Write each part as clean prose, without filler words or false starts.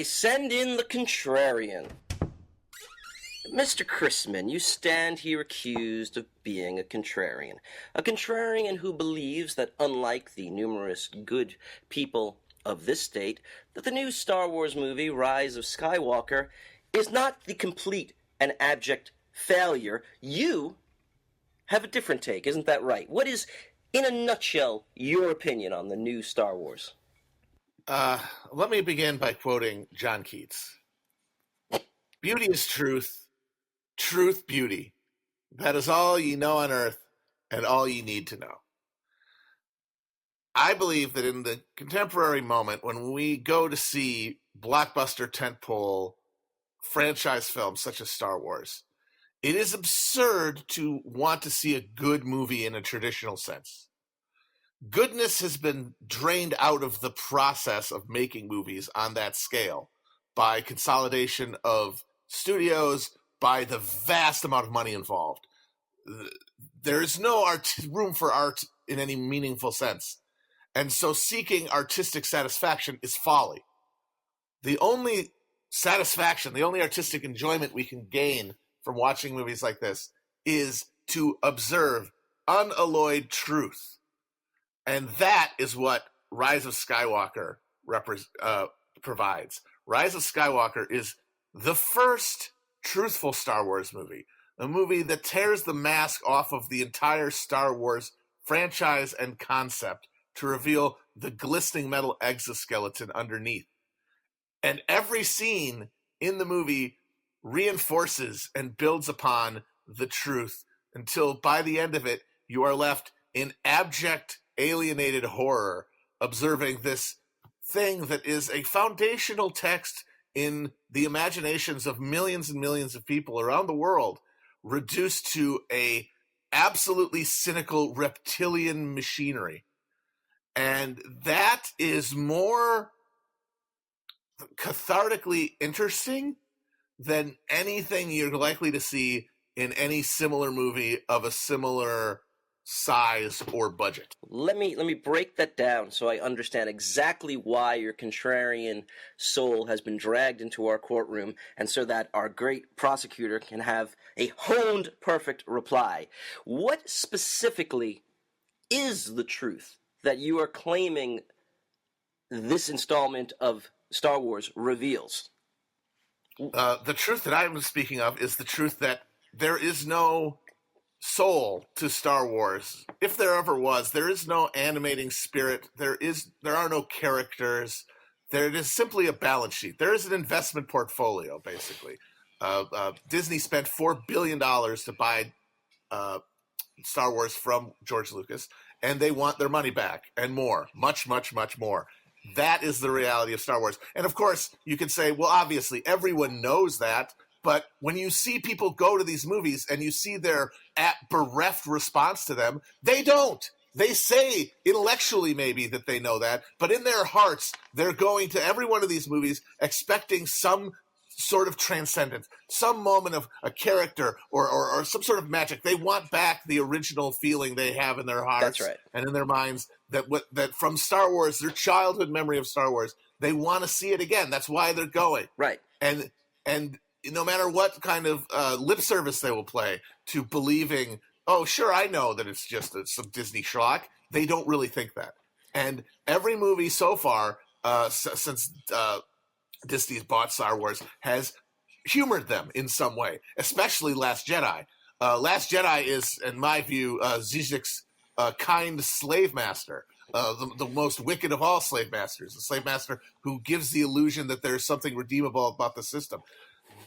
Send in the Contrarian. Mr. Christman, you stand here accused of being a contrarian. A contrarian who believes that, unlike the numerous good people of this state, that the new Star Wars movie, Rise of Skywalker, is not the complete and abject failure. You have a different take, isn't that right? What is, in a nutshell, your opinion on the new Star Wars? Let me begin by quoting John Keats. Beauty is truth, truth beauty. That is all ye know on earth and all ye need to know. I believe that in the contemporary moment, when we go to see blockbuster tentpole franchise films such as Star Wars, it is absurd to want to see a good movie in a traditional sense. Goodness has been drained out of the process of making movies on that scale by consolidation of studios, by the vast amount of money involved. There is no room for art in any meaningful sense. And so seeking artistic satisfaction is folly. The only satisfaction, the only artistic enjoyment we can gain from watching movies like this is to observe unalloyed truth. And that is what Rise of Skywalker provides. Rise of Skywalker is the first truthful Star Wars movie, a movie that tears the mask off of the entire Star Wars franchise and concept to reveal the glistening metal exoskeleton underneath. And every scene in the movie reinforces and builds upon the truth until by the end of it, you are left in abject alienated horror, observing this thing that is a foundational text in the imaginations of millions and millions of people around the world, reduced to a absolutely cynical reptilian machinery. And that is more cathartically interesting than anything you're likely to see in any similar movie of a similar size or budget. Let me break that down so I understand exactly why your contrarian soul has been dragged into our courtroom, and so that our great prosecutor can have a honed, perfect reply. What specifically is the truth that you are claiming this installment of Star Wars reveals? The truth that I'm speaking of is the truth that there is no soul to Star Wars. If there ever was, there is no animating spirit. There are no characters. There is simply a balance sheet. There is an investment portfolio, basically. Disney spent $4 billion to buy Star Wars from George Lucas, and they want their money back and more, much, much, much more. That is the reality of Star Wars. And of course, you can say, well, obviously, everyone knows that. But when you see people go to these movies and you see their bereft response to them, they don't. They say intellectually maybe that they know that, but in their hearts, they're going to every one of these movies expecting some sort of transcendence, some moment of a character or some sort of magic. They want back the original feeling they have in their hearts and in their minds that from Star Wars, their childhood memory of Star Wars, they want to see it again. That's why they're going. Right. And no matter what kind of lip service they will play to believing, oh, sure, I know that it's just some Disney schlock, they don't really think that. And every movie so far, since Disney's bought Star Wars, has humored them in some way, especially Last Jedi. Last Jedi is, in my view, Zizek's kind slave master. The most wicked of all slave masters, the slave master who gives the illusion that there's something redeemable about the system.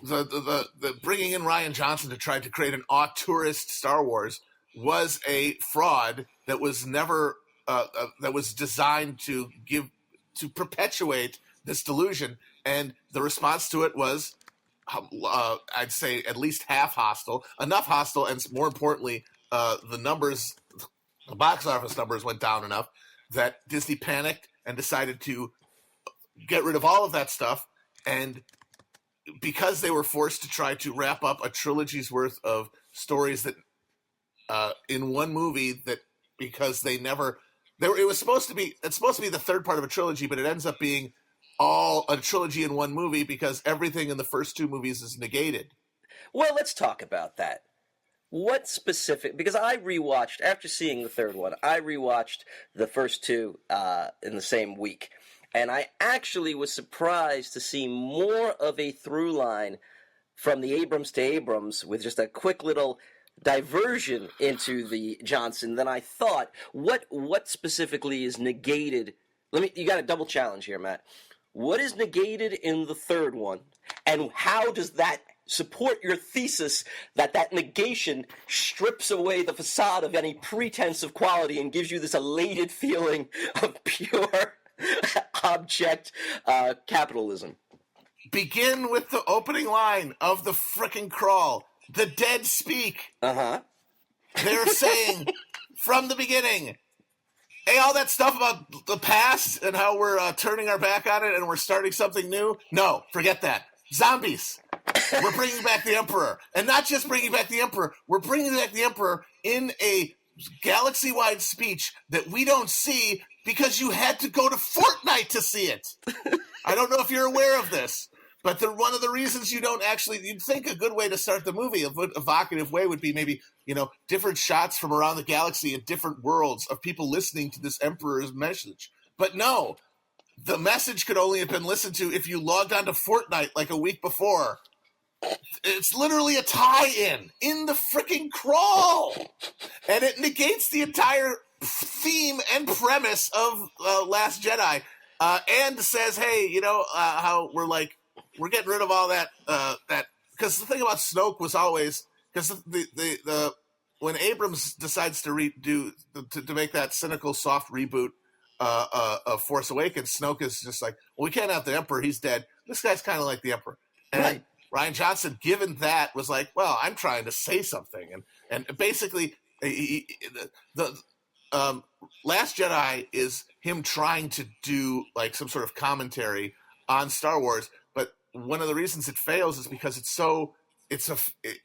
The bringing in Rian Johnson to try to create an auteurist Star Wars was a fraud that was never that was designed to perpetuate this delusion, and the response to it was, I'd say, at least half hostile, enough hostile, and more importantly, the box office numbers went down enough that Disney panicked and decided to get rid of all of that stuff. And because they were forced to try to wrap up a trilogy's worth of stories that in one movie, that because it's supposed to be the third part of a trilogy, but it ends up being all a trilogy in one movie because everything in the first two movies is negated. Well, let's talk about that. What specific? Because I rewatched after seeing the third one. I rewatched the first two in the same week, and I actually was surprised to see more of a through line from the Abrams to Abrams with just a quick little diversion into the Johnson than I thought. What specifically is negated? You got a double challenge here, Matt. What is negated in the third one, and how does that support your thesis that negation strips away the facade of any pretense of quality and gives you this elated feeling of pure object capitalism? Begin with the opening line of the frickin' crawl. The dead speak. Uh-huh. They're saying from the beginning, hey, all that stuff about the past and how we're turning our back on it and we're starting something new. No, forget that. Zombies. We're bringing back the Emperor. And not just bringing back the Emperor, we're bringing back the Emperor in a galaxy-wide speech that we don't see because you had to go to Fortnite to see it. I don't know if you're aware of this, but one of the reasons you don't actually, you'd think a good way to start the movie, a good evocative way would be maybe, different shots from around the galaxy in different worlds of people listening to this Emperor's message. But no, the message could only have been listened to if you logged onto Fortnite like a week before. It's literally a tie-in in the freaking crawl, and it negates the entire theme and premise of Last Jedi, and says, "Hey, how we're getting rid of all that because the thing about Snoke was always because the when Abrams decides to to make that cynical soft reboot of Force Awakens, Snoke is just like, well, we can't have the Emperor; he's dead. This guy's kind of like the Emperor, and." Right. Rian Johnson, given that, was like, well, I'm trying to say something. And basically, the Last Jedi is him trying to do like some sort of commentary on Star Wars. But one of the reasons it fails is because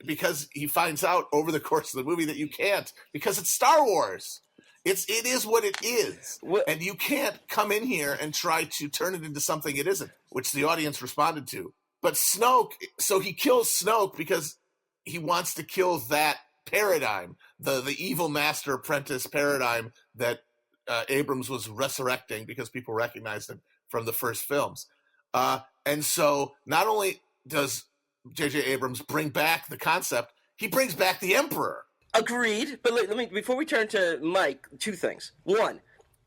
because he finds out over the course of the movie that you can't, because it's Star Wars. It is what it is. And you can't come in here and try to turn it into something it isn't, which the audience responded to. But Snoke, so he kills Snoke because he wants to kill that paradigm, the evil master apprentice paradigm that Abrams was resurrecting because people recognized him from the first films. And so not only does J.J. Abrams bring back the concept, he brings back the Emperor. Agreed. But let me before we turn to Mike, two things. One,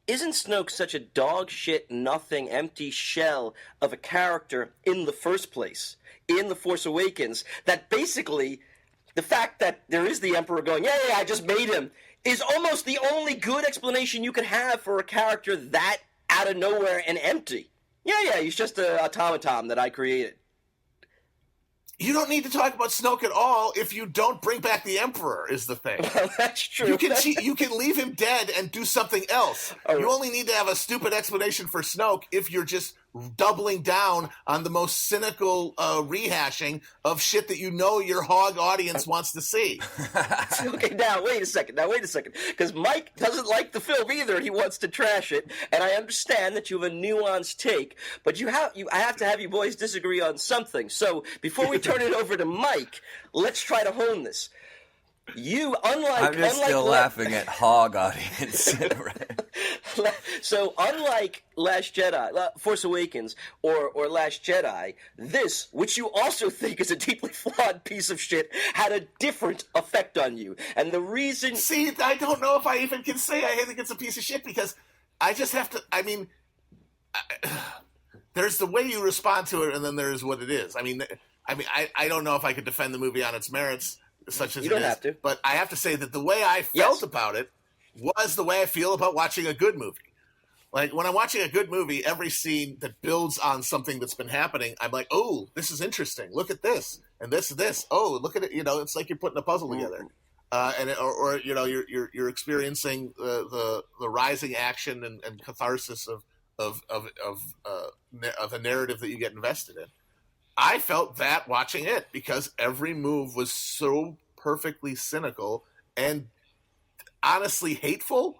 isn't Snoke such a dog shit, nothing, empty shell of a character in the first place, in The Force Awakens, that basically the fact that there is the Emperor going, yeah, I just made him, is almost the only good explanation you could have for a character that out of nowhere and empty. Yeah, he's just an automaton that I created. You don't need to talk about Snoke at all if you don't bring back the Emperor, is the thing. Well, that's true. You can leave him dead and do something else. Oh. You only need to have a stupid explanation for Snoke if you're just doubling down on the most cynical rehashing of shit that your hog audience wants to see. Okay, now wait a second. Because Mike doesn't like the film either, and he wants to trash it. And I understand that you have a nuanced take, but I have to have you boys disagree on something. So before we turn it over to Mike, let's try to hone this. I'm just still laughing at hog audience. So unlike Last Jedi, Force Awakens, or Last Jedi, this, which you also think is a deeply flawed piece of shit, had a different effect on you. And the reason... See, I don't know if I even can say I think it's a piece of shit, because I just have to... there's the way you respond to it, and then there's what it is. I don't know if I could defend the movie on its merits, such as you don't have to. But I have to say that the way I felt about it was the way I feel about watching a good movie. Like, when I'm watching a good movie, every scene that builds on something that's been happening, I'm like, oh, this is interesting. Look at this. And this. Oh, look at it. It's like you're putting a puzzle together. You're experiencing the rising action and catharsis of a narrative that you get invested in. I felt that watching it, because every move was so perfectly cynical and honestly hateful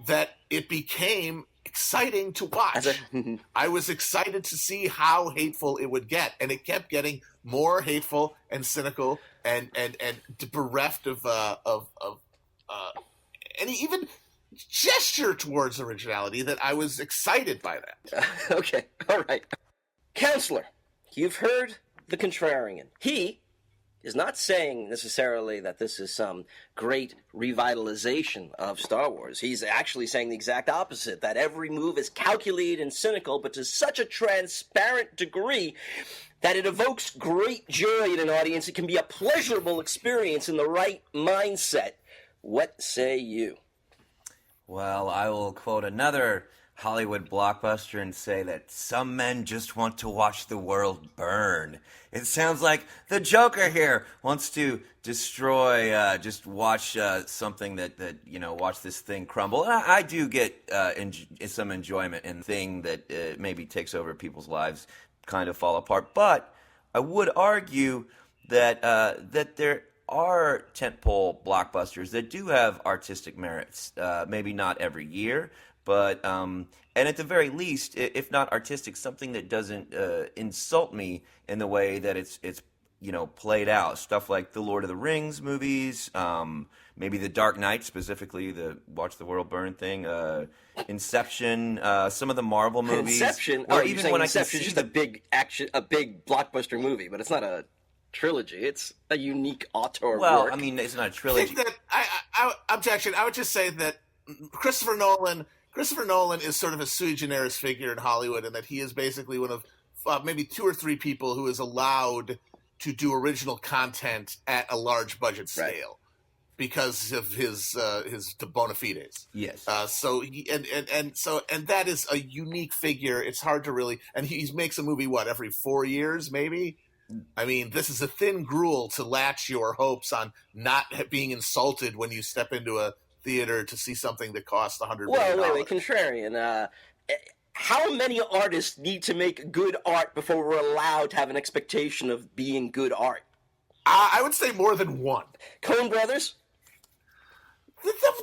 that it became exciting to watch. I was excited to see how hateful it would get, and it kept getting more hateful and cynical and bereft of any even gesture towards originality. That I was excited by that. Okay, all right. Counselor, you've heard the Contrarian. He is not saying necessarily that this is some great revitalization of Star Wars. He's actually saying the exact opposite, that every move is calculated and cynical, but to such a transparent degree that it evokes great joy in an audience. It can be a pleasurable experience in the right mindset. What say you? Well, I will quote another Hollywood blockbuster and say that some men just want to watch the world burn. It sounds like the Joker here wants to destroy, just watch something that watch this thing crumble. And I do get some enjoyment in the thing that maybe takes over people's lives kind of fall apart. But I would argue that that there are tentpole blockbusters that do have artistic merits. Maybe not every year, but and at the very least, if not artistic, something that doesn't insult me in the way that it's played out. Stuff like the Lord of the Rings movies, maybe The Dark Knight, specifically the Watch the World Burn thing, Inception, some of the Marvel movies. Inception, or even when Inception is just a big blockbuster movie, but it's not a trilogy. It's a unique auteur Well, work. I mean, it's not a trilogy. I think that objection. I would just say that Christopher Nolan is sort of a sui generis figure in Hollywood, and that he is basically one of maybe 2 or 3 people who is allowed to do original content at a large budget scale. Right. Because of his bona fides. Yes. So that is a unique figure. It's hard to really, and he makes a movie every 4 years maybe. I mean, this is a thin gruel to latch your hopes on not being insulted when you step into a theater to see something that costs $100 million. Well, wait, Contrarian. How many artists need to make good art before we're allowed to have an expectation of being good art? I would say more than one. Coen Brothers?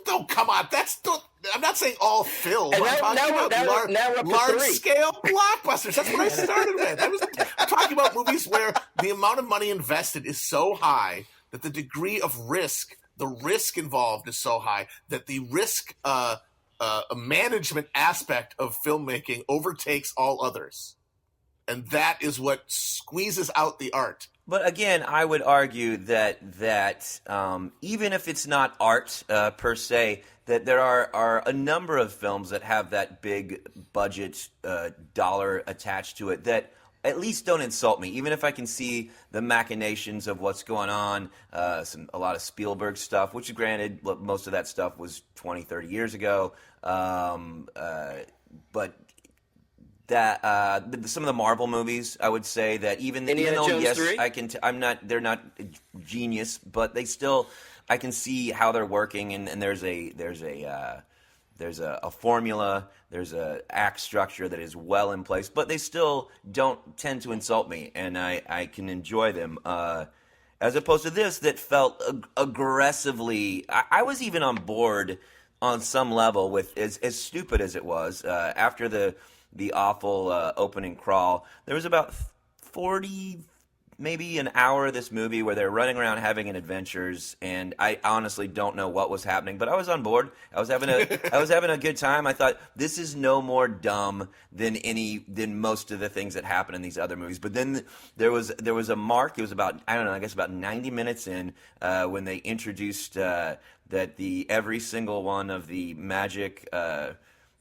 No, come on. I'm not saying all film. And I'm talking about large-scale blockbusters. That's what I started with. I'm talking about movies where the amount of money invested is so high that the degree of risk, the risk involved is so high that the risk management aspect of filmmaking overtakes all others. And that is what squeezes out the art. But again, I would argue that even if it's not art per se, that there are a number of films that have that big budget dollar attached to it that at least don't insult me. Even if I can see the machinations of what's going on, a lot of Spielberg stuff, which granted, most of that stuff was 20, 30 years ago. But that some of the Marvel movies, I would say that even though yes, 3? I can. They're not genius, but they still. I can see how they're working, and there's a formula, there's a act structure that is well in place, but they still don't tend to insult me, and I can enjoy them. As opposed to this that felt aggressively. I was even on board on some level with as stupid as it was after the awful opening crawl. There was about 40, maybe an hour of this movie where they're running around having adventures, and I honestly don't know what was happening, but I was on board. I was having a good time. I thought this is no more dumb than most of the things that happen in these other movies. But then there was a mark. It was about, I don't know, I guess about 90 minutes in when they introduced that every single one of the magic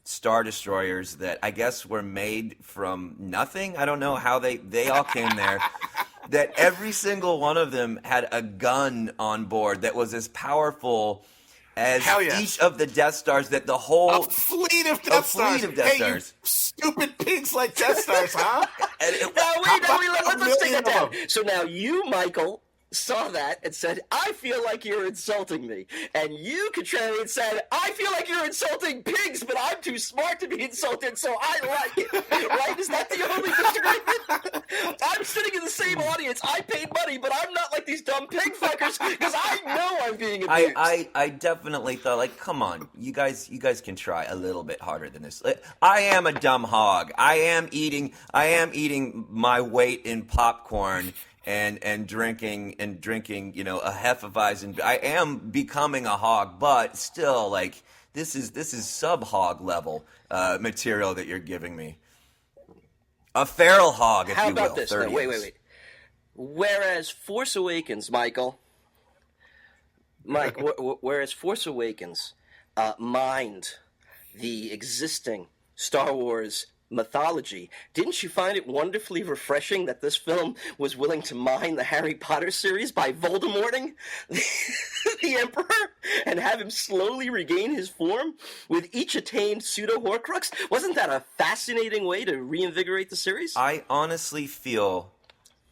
Star Destroyers that I guess were made from nothing. I don't know how they all came there. That every single one of them had a gun on board that was as powerful as each of the Death Stars. That the whole fleet of Death Stars. You stupid pigs like Death Stars, huh? Let's take it down. So now you, Michael, saw that and said, I feel like you're insulting me. And you, Contrarian, said, I feel like you're insulting pigs, but I'm too smart to be insulted, so I like it. Right? Is that the only disagreement? I'm sitting in the same audience. I paid money, but I'm not like these dumb pig fuckers because I know I'm being abused. I definitely thought, like, come on, you guys can try a little bit harder than this. I am a dumb hog. I am eating my weight in popcorn and drinking, you know, a Hefeweizen. I am becoming a hog, but still, like, this is sub hog level material that you're giving me. A feral hog, if How you will. about this? No, wait. Whereas Force Awakens, whereas Force Awakens mined the existing Star Wars mythology, didn't you find it wonderfully refreshing that this film was willing to mine the Harry Potter series by Voldemorting the Emperor and have him slowly regain his form with each attained pseudo-Horcrux? Wasn't that a fascinating way to reinvigorate the series? I honestly feel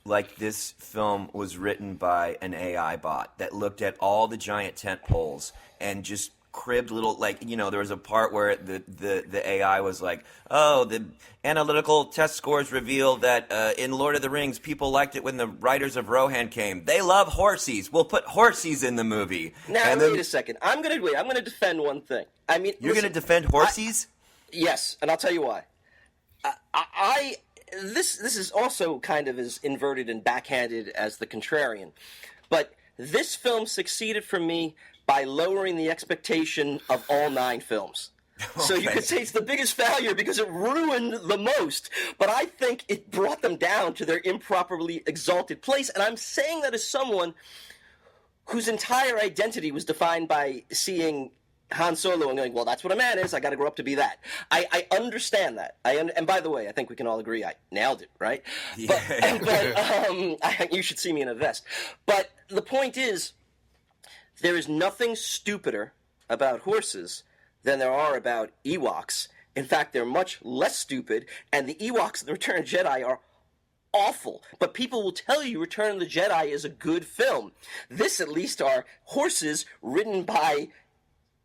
like this film was written by an AI bot that looked at all the giant tent poles and just cribbed little, like, you know, there was a part where the AI was like, oh, the analytical test scores reveal that in Lord of the Rings, people liked it when the writers of Rohan came. They love horsies. We'll put horsies in the movie. Now, wait a second. I'm going to defend one thing. I mean, you're going to defend horsies? Yes, and I'll tell you why. This is also kind of as inverted and backhanded as The Contrarian, but this film succeeded for me by lowering the expectation of all 9 films. Okay. So you could say it's the biggest failure because it ruined the most, but I think it brought them down to their improperly exalted place, and I'm saying that as someone whose entire identity was defined by seeing Han Solo and going, well, that's what a man is. I got to grow up to be that. I understand that. And by the way, I think we can all agree I nailed it, right? Yeah. But you should see me in a vest. But the point is, there is nothing stupider about horses than there are about Ewoks. In fact, they're much less stupid, and the Ewoks in The Return of the Jedi are awful. But people will tell you Return of the Jedi is a good film. This, at least, are horses ridden by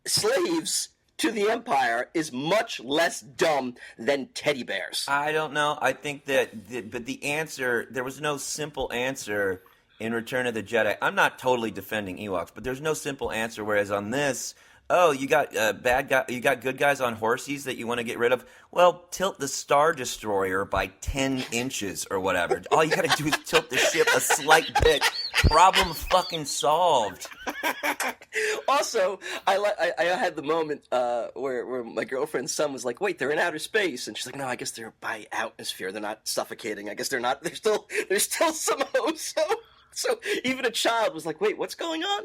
slaves to the Empire is much less dumb than teddy bears. I don't know. I think but the answer, there was no simple answer in Return of the Jedi. I'm not totally defending Ewoks, but there's no simple answer. Whereas on this, oh, you got you got good guys on horses that you want to get rid of. Well, tilt the Star Destroyer by 10 inches or whatever. All you got to do is tilt the ship a slight bit. Problem fucking solved. Also, I had the moment where my girlfriend's son was like, "Wait, they're in outer space," and she's like, "No, I guess they're by atmosphere. They're not suffocating. I guess they're not. There's still some ozone." So even a child was like, "Wait, what's going on?"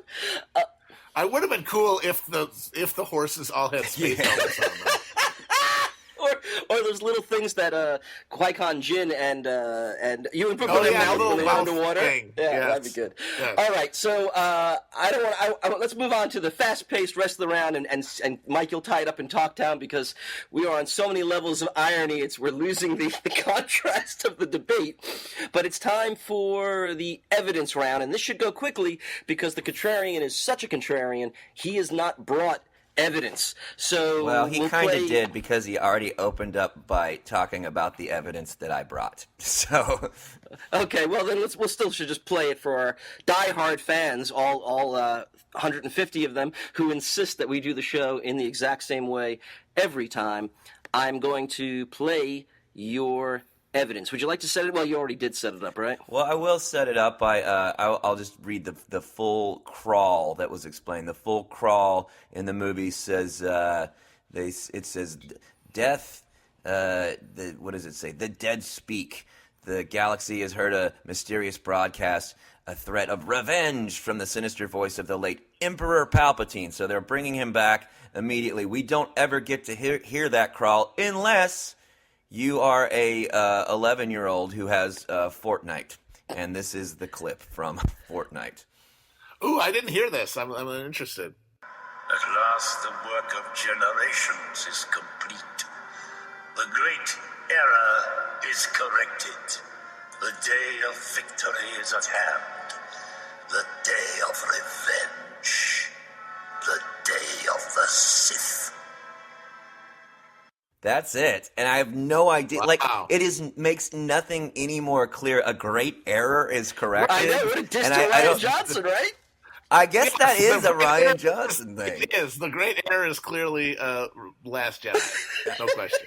I would have been cool if the horses all had space helmets on them. Or those little things that Qui-Gon Jinn and you would put in their mouth when they're underwater. Thing. Yeah, yes. that'd be good. Yes. All right, so let's move on to the fast-paced rest of the round, and Mike, you'll tie it up in Talktown because we are on so many levels of irony. We're losing the contrast of the debate, but it's time for the evidence round, and this should go quickly because the Contrarian is such a Contrarian. He has not brought evidence. So well, he kind of did because he already opened up by talking about the evidence that I brought. So okay, well then we'll still should just play it for our diehard fans, all 150 of them who insist that we do the show in the exact same way every time. I'm going to play your evidence. Would you like to set it? Well, you already did set it up, right? Well, I will set it up by I'll just read the full crawl that was explained. The full crawl in the movie says it says death. What does it say? The dead speak. The galaxy has heard a mysterious broadcast, a threat of revenge from the sinister voice of the late Emperor Palpatine. So they're bringing him back immediately. We don't ever get to hear that crawl unless you are a 11-year-old who has Fortnite, and this is the clip from Fortnite. Ooh, I didn't hear this. I'm interested. At last, the work of generations is complete. The great error is corrected. The day of victory is at hand. The day of revenge. The day of the Sith. That's it, and I have no idea. Wow. Like, makes nothing any more clear. A great error is corrected. I know, what a diss and to I Ryan don't- Johnson, right? I guess that Yes, is the a great Ryan error- Johnson thing. It is. The great error is clearly Last Jedi. No question.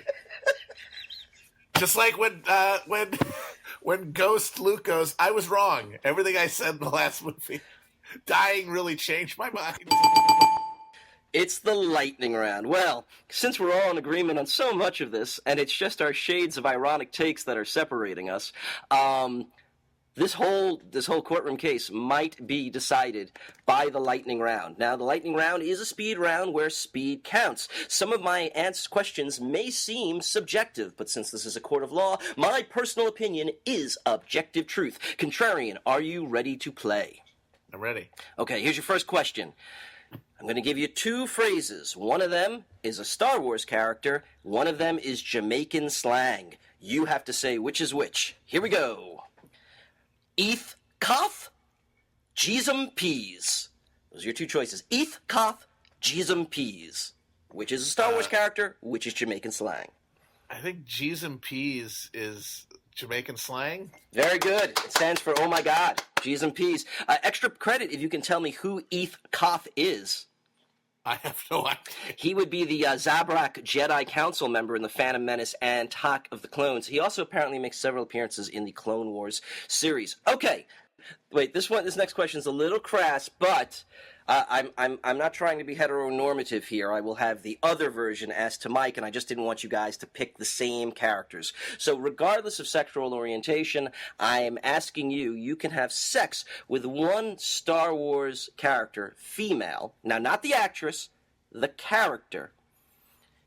Just like when Ghost Luke goes, I was wrong. Everything I said in the last movie. Dying really changed my mind. It's the lightning round. Well, since we're all in agreement on so much of this, and it's just our shades of ironic takes that are separating us, this whole courtroom case might be decided by the lightning round. Now, the lightning round is a speed round where speed counts. Some of my questions may seem subjective, but since this is a court of law, my personal opinion is objective truth. Contrarian, are you ready to play? I'm ready. Okay, here's your first question. I'm going to give you two phrases. One of them is a Star Wars character. One of them is Jamaican slang. You have to say which is which. Here we go. Eth Koth, Jeezum Peas. Those are your two choices. Eth Koth, Jeezum Peas. Which is a Star Wars character, which is Jamaican slang. I think G's and P's is Jamaican slang. Very good. It stands for, oh my God, G's and P's. Extra credit if you can tell me who Eth Koth is. I have no idea. He would be the Zabrak Jedi Council member in The Phantom Menace and Attack of the Clones. He also apparently makes several appearances in the Clone Wars series. Okay, wait, this next question is a little crass, but I'm not trying to be heteronormative here. I will have the other version asked to Mike, and I just didn't want you guys to pick the same characters. So regardless of sexual orientation, I am asking you, you can have sex with one Star Wars character, female. Now, not the actress, the character.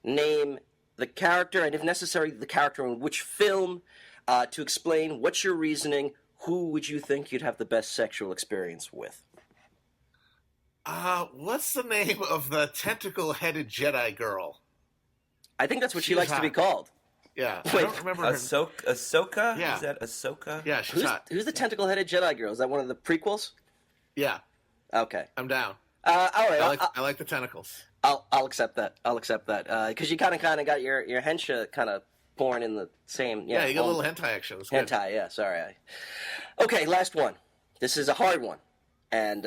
Name the character, and if necessary, the character in which film, to explain what's your reasoning, who would you think you'd have the best sexual experience with? What's the name of the tentacle-headed Jedi girl? I think that's what she She's likes to be hot. called. Yeah, I Wait, don't remember her. Ahsoka? Yeah. Is that Ahsoka? Yeah, she's hot. Who's the tentacle-headed Jedi girl? Is that one of the prequels? Yeah, Okay. I'm down. All right. I like the tentacles. I'll accept that. I'll accept that because you kind of got your hensha kind of born in the same. Yeah, you got a little hentai action. It's good. hentai. Yeah, sorry. Okay, last one. This is a hard one, and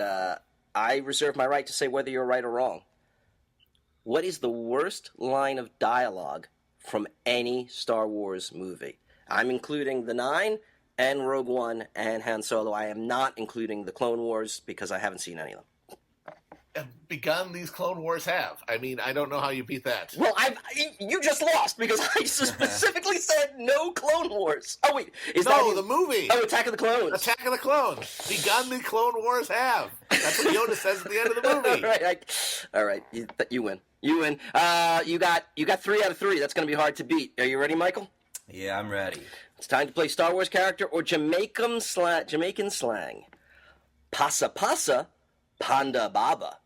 I reserve my right to say whether you're right or wrong. What is the worst line of dialogue from any Star Wars movie? I'm including The Nine and Rogue One and Han Solo. I am not including the Clone Wars because I haven't seen any of them. Begun these Clone Wars have. I mean, I don't know how you beat that. Well, you just lost because I specifically said no Clone Wars. Oh wait, The movie. Oh, Attack of the Clones. Attack of the Clones. Begun the Clone Wars have. That's what Yoda says at the end of the movie. All right, you win. You win. You got 3 out of 3. That's going to be hard to beat. Are you ready, Michael? Yeah, I'm ready. It's time to play Star Wars character or Jamaican slang. Pasa pasa, panda baba.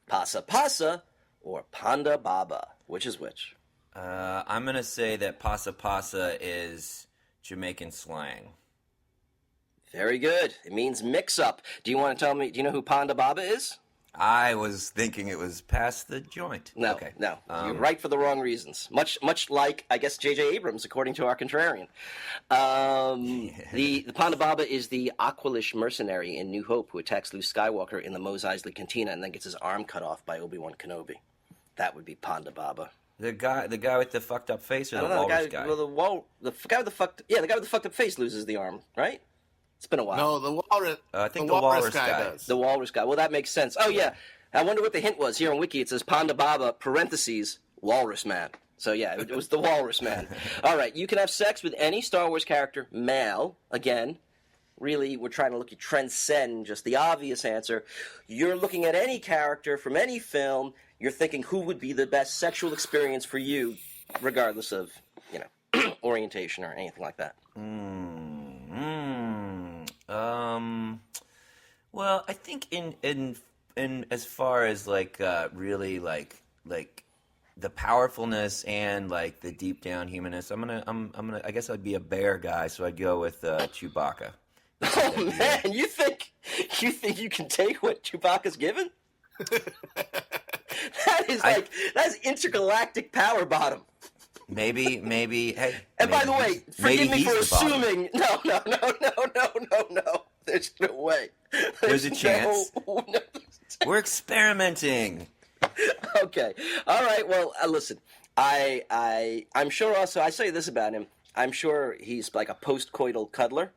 Pasa pasa or panda baba. Which is which? I'm going to say that pasa pasa is Jamaican slang. Very good. It means mix up. Do you want to tell me, do you know who panda baba is? I was thinking it was past the joint. No, Okay. no. You're right for the wrong reasons. Much like, I guess, J.J. Abrams, according to our Contrarian. The Ponda Baba is the Aqualish mercenary in New Hope who attacks Luke Skywalker in the Mos Eisley Cantina and then gets his arm cut off by Obi-Wan Kenobi. That would be Ponda Baba. The guy with the fucked up face, or I the don't know, walrus guy? Well, the guy with the fucked up face loses the arm, right? It's been a while. No, the walrus. I think the walrus guy does. The walrus guy. Well, that makes sense. Oh, yeah. I wonder what the hint was. Here on Wiki, it says Ponda Baba, parentheses, walrus man. So, yeah, it was the walrus man. All right, you can have sex with any Star Wars character, male, again. Really, we're trying to transcend just the obvious answer. You're looking at any character from any film. You're thinking who would be the best sexual experience for you, regardless of, orientation or anything like that. Well, I think in as far as really like the powerfulness and like the deep down humanness, I'm gonna I guess I'd be a bear guy, so I'd go with Chewbacca. Oh man, you think you can take what Chewbacca's given? That's intergalactic power bottom. Maybe. Hey. And by maybe the way, he's- maybe forgive me he's for the bottom. assuming. No. There's no way. There's a chance. No. We're experimenting. Okay. All right. Well, listen. I'm sure. Also, I say this about him. I'm sure he's like a post-coital cuddler.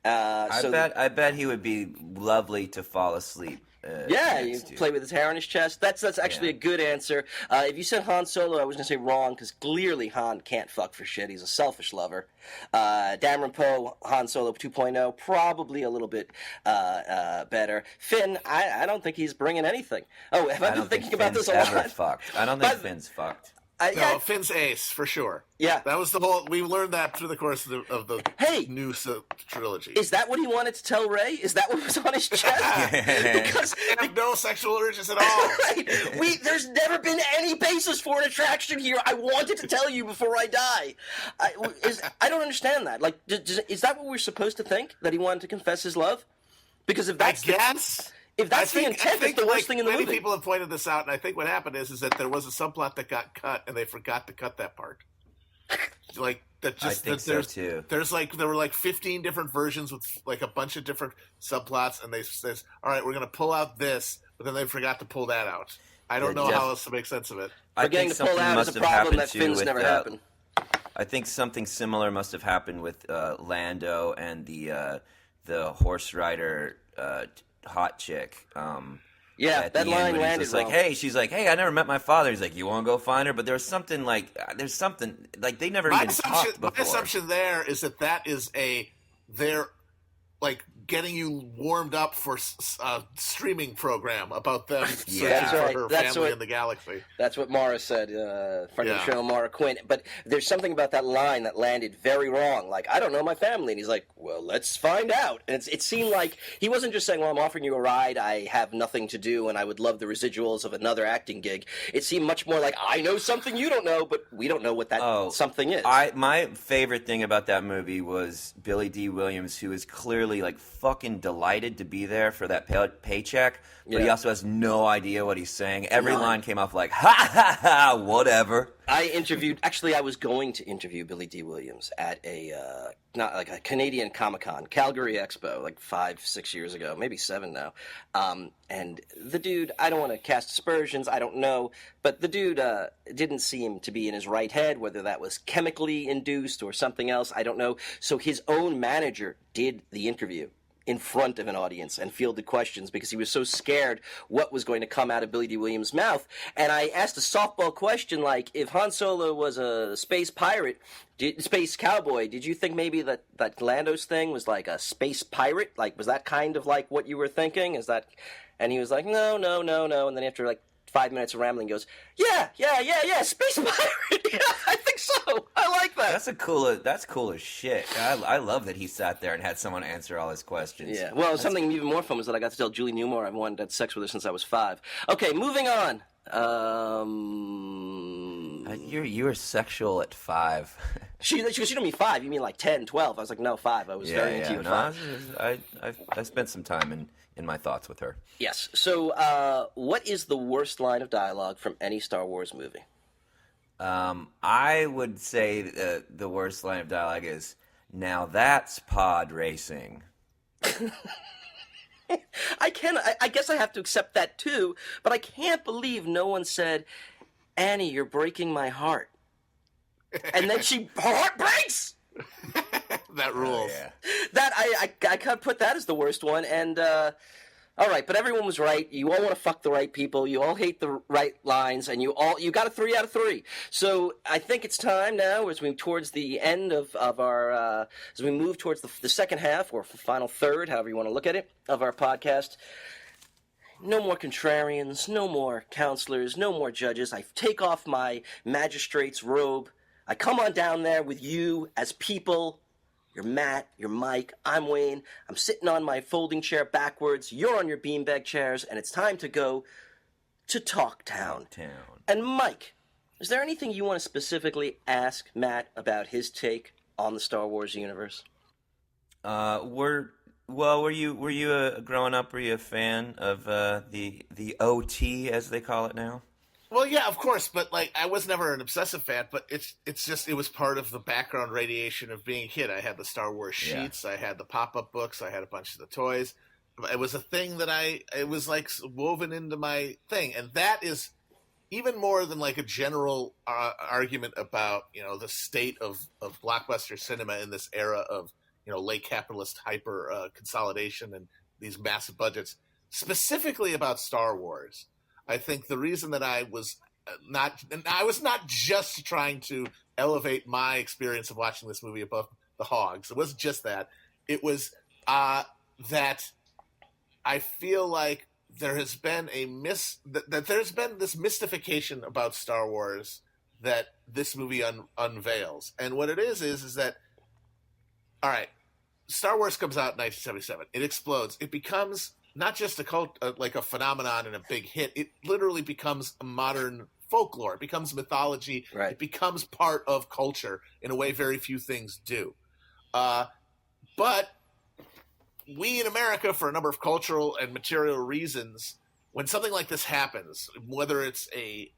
I bet he would be lovely to fall asleep. Yeah, you next to. play with his hair on his chest. That's actually a good answer. If you said Han Solo, I was going to say wrong, because clearly Han can't fuck for shit. He's a selfish lover. Dameron Poe, Han Solo 2.0, probably a little bit better. Finn, I don't think he's bringing anything. Oh, have I been thinking about this a lot? Fucked. I don't think Finn's fucked. No, Finn's ace for sure. Yeah, that was the whole. We learned that through the course of the new trilogy. Is that what he wanted to tell Rey? Is that what was on his chest? Because I have no sexual urges at all. Right. There's never been any basis for an attraction here. I wanted to tell you before I die. I don't understand that. Like, is that what we're supposed to think? That he wanted to confess his love? Because if that's If that's the intent, it's the worst thing in the movie. Many people have pointed this out, and I think what happened is that there was a subplot that got cut, and they forgot to cut that part. Like that, just I think so too. There were like 15 different versions with like a bunch of different subplots, and they says, "All right, we're going to pull out this," but then they forgot to pull that out. I don't know how else to make sense of it. Forgetting to pull out is a problem that Finn's never happened. I think something similar must have happened with Lando and the horse rider. Hot chick. Yeah, that line landed wrong. She's like, hey, I never met my father. He's like, you want to go find her? But there's something like they never even talked before. My assumption there is that is they're like getting you warmed up for a streaming program about them searching for her family in the galaxy. That's what Mara said, friend of the show, Mara Quinn. But there's something about that line that landed very wrong. Like, I don't know my family. And he's like, well, let's find out. And it seemed like he wasn't just saying, well, I'm offering you a ride. I have nothing to do, and I would love the residuals of another acting gig. It seemed much more like, I know something you don't know, but we don't know what that something is. My favorite thing about that movie was Billy D. Williams, who is clearly, like, fucking delighted to be there for that paycheck, but he also has no idea what he's saying. Every line came off like, ha ha ha, whatever. I was going to interview Billy D. Williams at a Canadian Comic-Con, Calgary Expo, like 5-6 years ago, maybe 7 now. And the dude, I don't want to cast aspersions, I don't know, but the dude didn't seem to be in his right head, whether that was chemically induced or something else, I don't know. So his own manager did the interview in front of an audience and fielded questions because he was so scared what was going to come out of Billy D. Williams' mouth. And I asked a softball question like, if Han Solo was a space pirate, space cowboy, did you think maybe that Lando's thing was like a space pirate? Like, was that kind of like what you were thinking? Is that? And he was like, no. And then after like 5 minutes of rambling, goes, yeah, space pirate. Yeah, I think so. I like that. That's cool as shit. I love that he sat there and had someone answer all his questions. Yeah. Well, something even more fun was that I got to tell Julie Newmar I've wanted to have sex with her since I was 5. Okay, moving on. You were sexual at 5. She goes, you don't mean 5, you mean like 10, 12. I was like, no, 5. I was very into you at 5. I spent some time in my thoughts with her. Yes. So, what is the worst line of dialogue from any Star Wars movie? I would say the worst line of dialogue is, now that's pod racing. I guess I have to accept that too, but I can't believe no one said, Annie, you're breaking my heart. And then her heart breaks! That rules. Yeah. That I could put that as the worst one, and all right, but everyone was right. You all want to fuck the right people. You all hate the right lines, and you got a 3 out of 3. So I think it's time now, as we move towards the end of our, as we move towards the second half or final third, however you want to look at it, of our podcast. No more contrarians, no more counselors, no more judges. I take off my magistrate's robe. I come on down there with you as people. You're Matt, you're Mike, I'm Wayne. I'm sitting on my folding chair backwards. You're on your beanbag chairs, and it's time to go to Talktown. And Mike, is there anything you want to specifically ask Matt about his take on the Star Wars universe? Were you growing up? Were you a fan of the OT as they call it now? Well, yeah, of course, but like I was never an obsessive fan. But it's just it was part of the background radiation of being a kid. I had the Star Wars sheets, I had the pop-up books, I had a bunch of the toys. It was a thing that it was like woven into my thing, and that is even more than like a general argument about the state of blockbuster cinema in this era of late capitalist hyper consolidation and these massive budgets. Specifically about Star Wars, I think the reason that I was not just trying to elevate my experience of watching this movie above the hogs. It wasn't just that. It was that I feel like there has been that there's been this mystification about Star Wars that this movie unveils. And what it is that, all right, Star Wars comes out in 1977. It explodes. It becomes not just a cult, like a phenomenon and a big hit. It literally becomes a modern folklore. It becomes mythology. Right. It becomes part of culture in a way very few things do. But we in America, for a number of cultural and material reasons, when something like this happens, whether it's a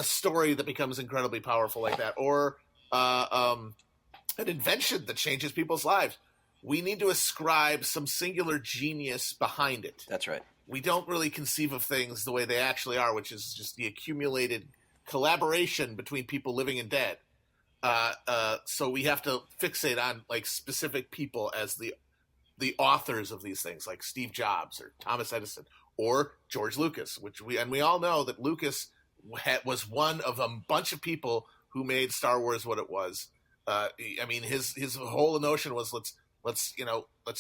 story that becomes incredibly powerful like that, or an invention that changes people's lives, we need to ascribe some singular genius behind it. That's right. We don't really conceive of things the way they actually are, which is just the accumulated collaboration between people living and dead. So we have to fixate on like specific people as the authors of these things, like Steve Jobs or Thomas Edison or George Lucas, we all know that Lucas was one of a bunch of people who made Star Wars what it was. I mean, his whole notion was let's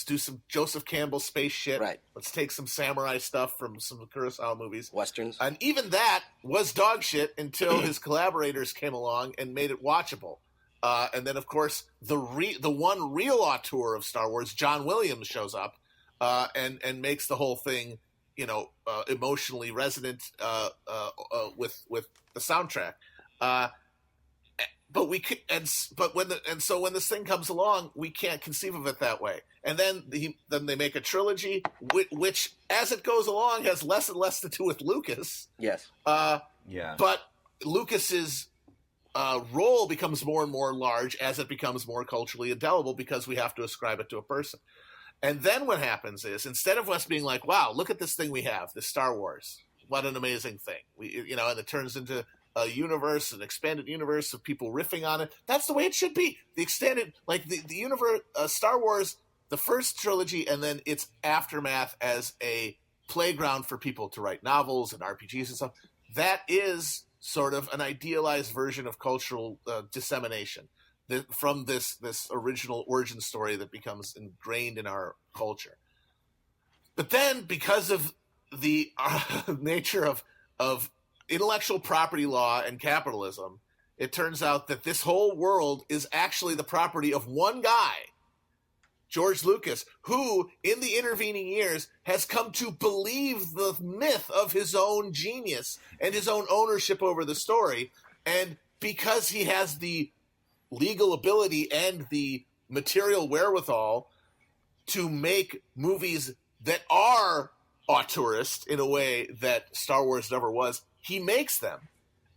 do some Joseph Campbell space shit. Right. Let's take some samurai stuff from some Kurosawa movies. Westerns. And even that was dog shit until his collaborators came along and made it watchable. And then, of course, the one real auteur of Star Wars, John Williams, shows up and makes the whole thing, emotionally resonant with the soundtrack. But when this thing comes along, we can't conceive of it that way. And then they make a trilogy, which as it goes along has less and less to do with Lucas. Yes. Yeah. But Lucas's role becomes more and more large as it becomes more culturally indelible because we have to ascribe it to a person. And then what happens is, instead of us being like, wow, look at this thing we have, this Star Wars, what an amazing thing. And it turns into a universe, an expanded universe of people riffing on it. That's the way it should be. The extended, like the universe, Star Wars, the first trilogy, and then its aftermath as a playground for people to write novels and RPGs and stuff. That is sort of an idealized version of cultural dissemination from this original origin story that becomes ingrained in our culture. But then, because of the nature of intellectual property law and capitalism, it turns out that this whole world is actually the property of one guy, George Lucas, who in the intervening years has come to believe the myth of his own genius and his own ownership over the story. And because he has the legal ability and the material wherewithal to make movies that are auteurist in a way that Star Wars never was, he makes them.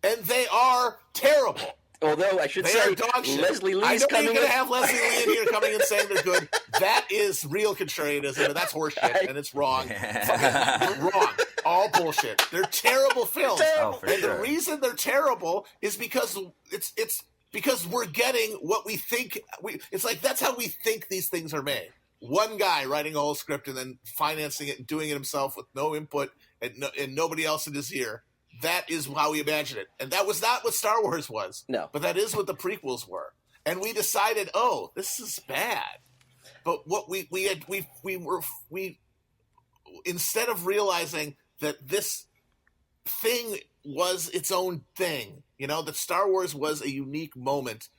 And they are terrible. Although I should They say, are dog shit. Leslie I Lee's know coming you're going in. to have Leslie Lee in here coming and saying they're good. That is real contrarianism, and that's horseshit, and it's wrong. Fucking wrong. All bullshit. They're terrible films. Oh, for And sure. the reason they're terrible is because it's because we're getting what we think. It's like that's how we think these things are made. One guy writing a whole script and then financing it and doing it himself with no input and nobody else in his ear. That is how we imagine it. And that was not what Star Wars was. No. But that is what the prequels were. And we decided, oh, this is bad. But what we instead of realizing that this thing was its own thing, that Star Wars was a unique moment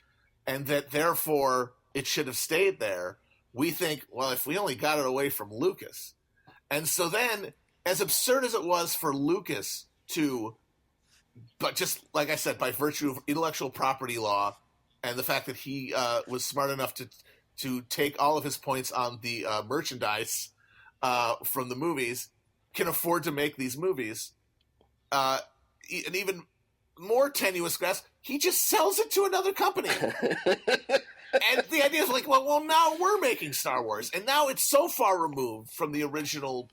and that therefore it should have stayed there, we think, well, if we only got it away from Lucas. And so then, as absurd as it was for Lucas but just like I said, by virtue of intellectual property law and the fact that he was smart enough to take all of his points on the merchandise from the movies can afford to make these movies. An even more tenuous grasp, he just sells it to another company. And the idea is like, well, now we're making Star Wars, and now it's so far removed from the original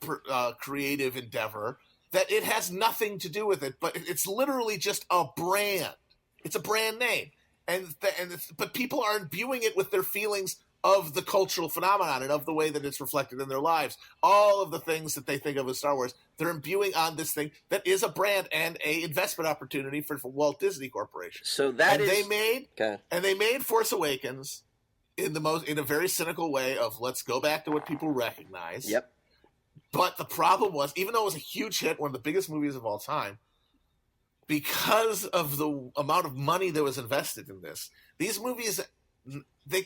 creative endeavor that it has nothing to do with it, but it's literally just a brand. It's a brand name, but people are imbuing it with their feelings of the cultural phenomenon and of the way that it's reflected in their lives. All of the things that they think of as Star Wars, they're imbuing on this thing that is a brand and a investment opportunity for Walt Disney Corporation. So they made Force Awakens in a very cynical way of let's go back to what people recognize. Yep. But the problem was, even though it was a huge hit, one of the biggest movies of all time, because of the amount of money that was invested in this, these movies, they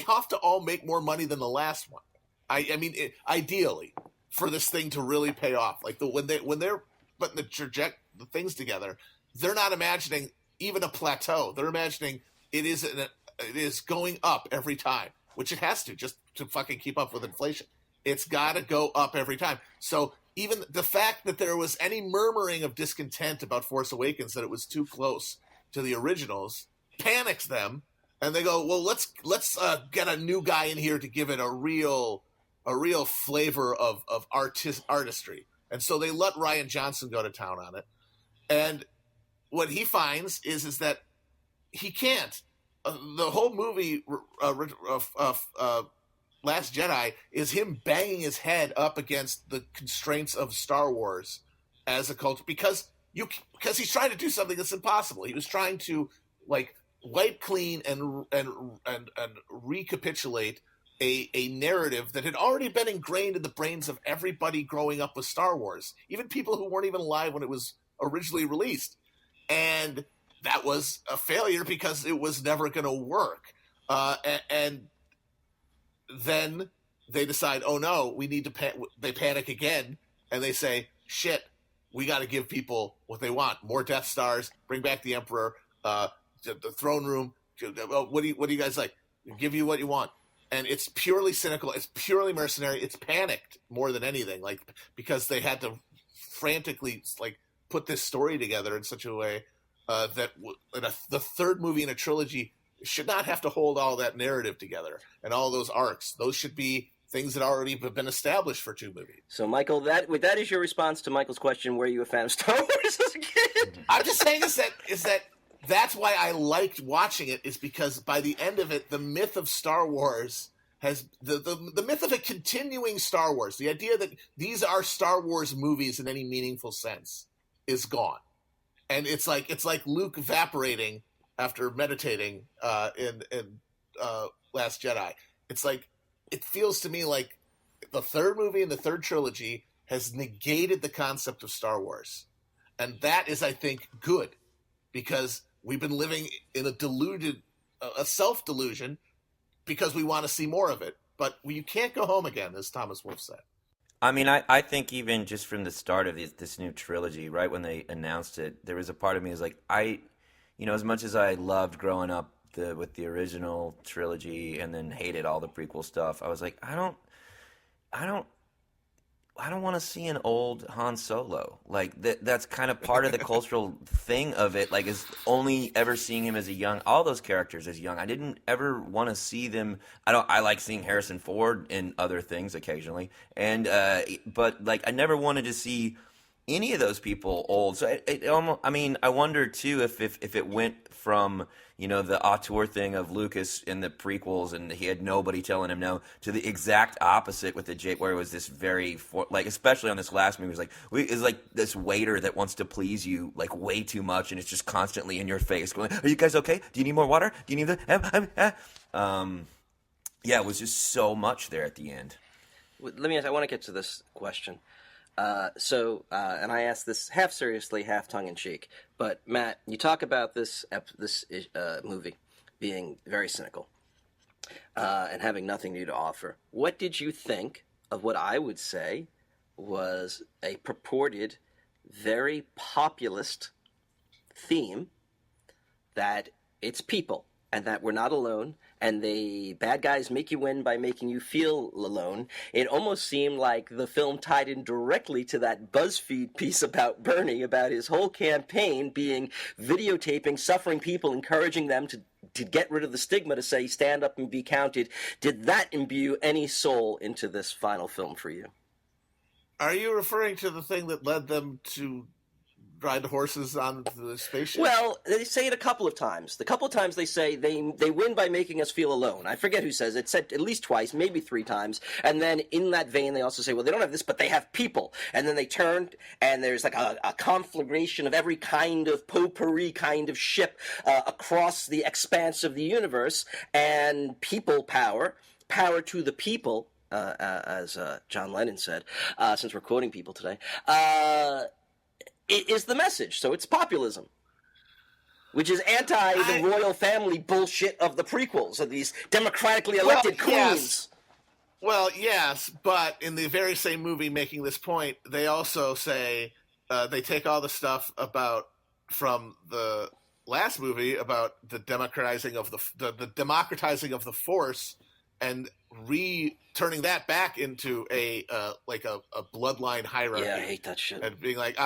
have to all make more money than the last one. I mean, ideally, for this thing to really pay off, like when they're putting the things together, they're not imagining even a plateau. They're imagining it is going up every time, which it has to, just to fucking keep up with inflation. It's got to go up every time. So even the fact that there was any murmuring of discontent about Force Awakens, that it was too close to the originals, panics them. And they go, well, let's get a new guy in here to give it a real flavor of artistry. And so they let Rian Johnson go to town on it. And what he finds is that he can't. The whole movie, Last Jedi, is him banging his head up against the constraints of Star Wars as a culture because he's trying to do something that's impossible. He was trying to wipe clean and recapitulate a narrative that had already been ingrained in the brains of everybody growing up with Star Wars, even people who weren't even alive when it was originally released. And that was a failure because it was never going to work. And then they decide, oh no, we need to they panic again, and they say, shit, we got to give people what they want. More Death Stars, bring back the Emperor, the throne room. What do you guys like? We'll give you what you want. And it's purely cynical. It's purely mercenary. It's panicked more than anything, because they had to frantically put this story together in such a way that the third movie in a trilogy should not have to hold all that narrative together and all those arcs. Those should be things that already have been established for two movies. So, Michael, that is your response to Michael's question: were you a fan of Star Wars as a kid? I'm just saying is that that's why I liked watching it, is because by the end of it, the myth of Star Wars has the myth of a continuing Star Wars, the idea that these are Star Wars movies in any meaningful sense, is gone. And it's like Luke evaporating after meditating in Last Jedi. It's it feels to me like the third movie in the third trilogy has negated the concept of Star Wars. And that is, I think, good, because we've been living in a self-delusion because we want to see more of it. But you can't go home again, as Thomas Wolfe said. I mean, I think even just from the start of this new trilogy, right when they announced it, there was a part of me is as much as I loved growing up with the original trilogy and then hated all the prequel stuff, I was like, I don't want to see an old Han Solo. That's kind of part of the cultural thing of it. Is only ever seeing him as all those characters as young. I didn't ever want to see them. I like seeing Harrison Ford in other things occasionally, and but I never wanted to see any of those people old. So it almost, I wonder too if it went from the auteur thing of Lucas in the prequels and he had nobody telling him no, to the exact opposite with the Jake, where it was this very especially on this last movie, it's like this waiter that wants to please you way too much, and it's just constantly in your face going, "Are you guys okay? Do you need more water? Do you need the?" Yeah, it was just so much there at the end. Let me ask. I want to get to this question. And I ask this half seriously, half tongue-in-cheek. But, Matt, you talk about this movie being very cynical and having nothing new to offer. What did you think of what I would say was a purported, very populist theme, that it's people, and that we're not alone, and the bad guys make you win by making you feel alone. It almost seemed like the film tied in directly to that BuzzFeed piece about Bernie, about his whole campaign being videotaping suffering people, encouraging them to get rid of the stigma, to say stand up and be counted. Did that imbue any soul into this final film for you? Are you referring to the thing that led them to ride horses on the spaceship? Well, they say it a couple of times. The couple of times they say they win by making us feel alone. I forget who says it. It's said at least twice, maybe 3 times. And then in that vein, they also say, well, they don't have this, but they have people. And then they turn, and there's like a conflagration of every kind of potpourri kind of ship across the expanse of the universe, and people power to the people, as John Lennon said, since we're quoting people today, is the message. So it's populism, which is anti the royal family bullshit of the prequels, of these democratically elected queens. Yes. Well, yes, but in the very same movie making this point, they also say they take all the stuff from the last movie about the democratizing of the democratizing of the Force, and turning that back into a bloodline hierarchy. Yeah, I hate that shit. And being like,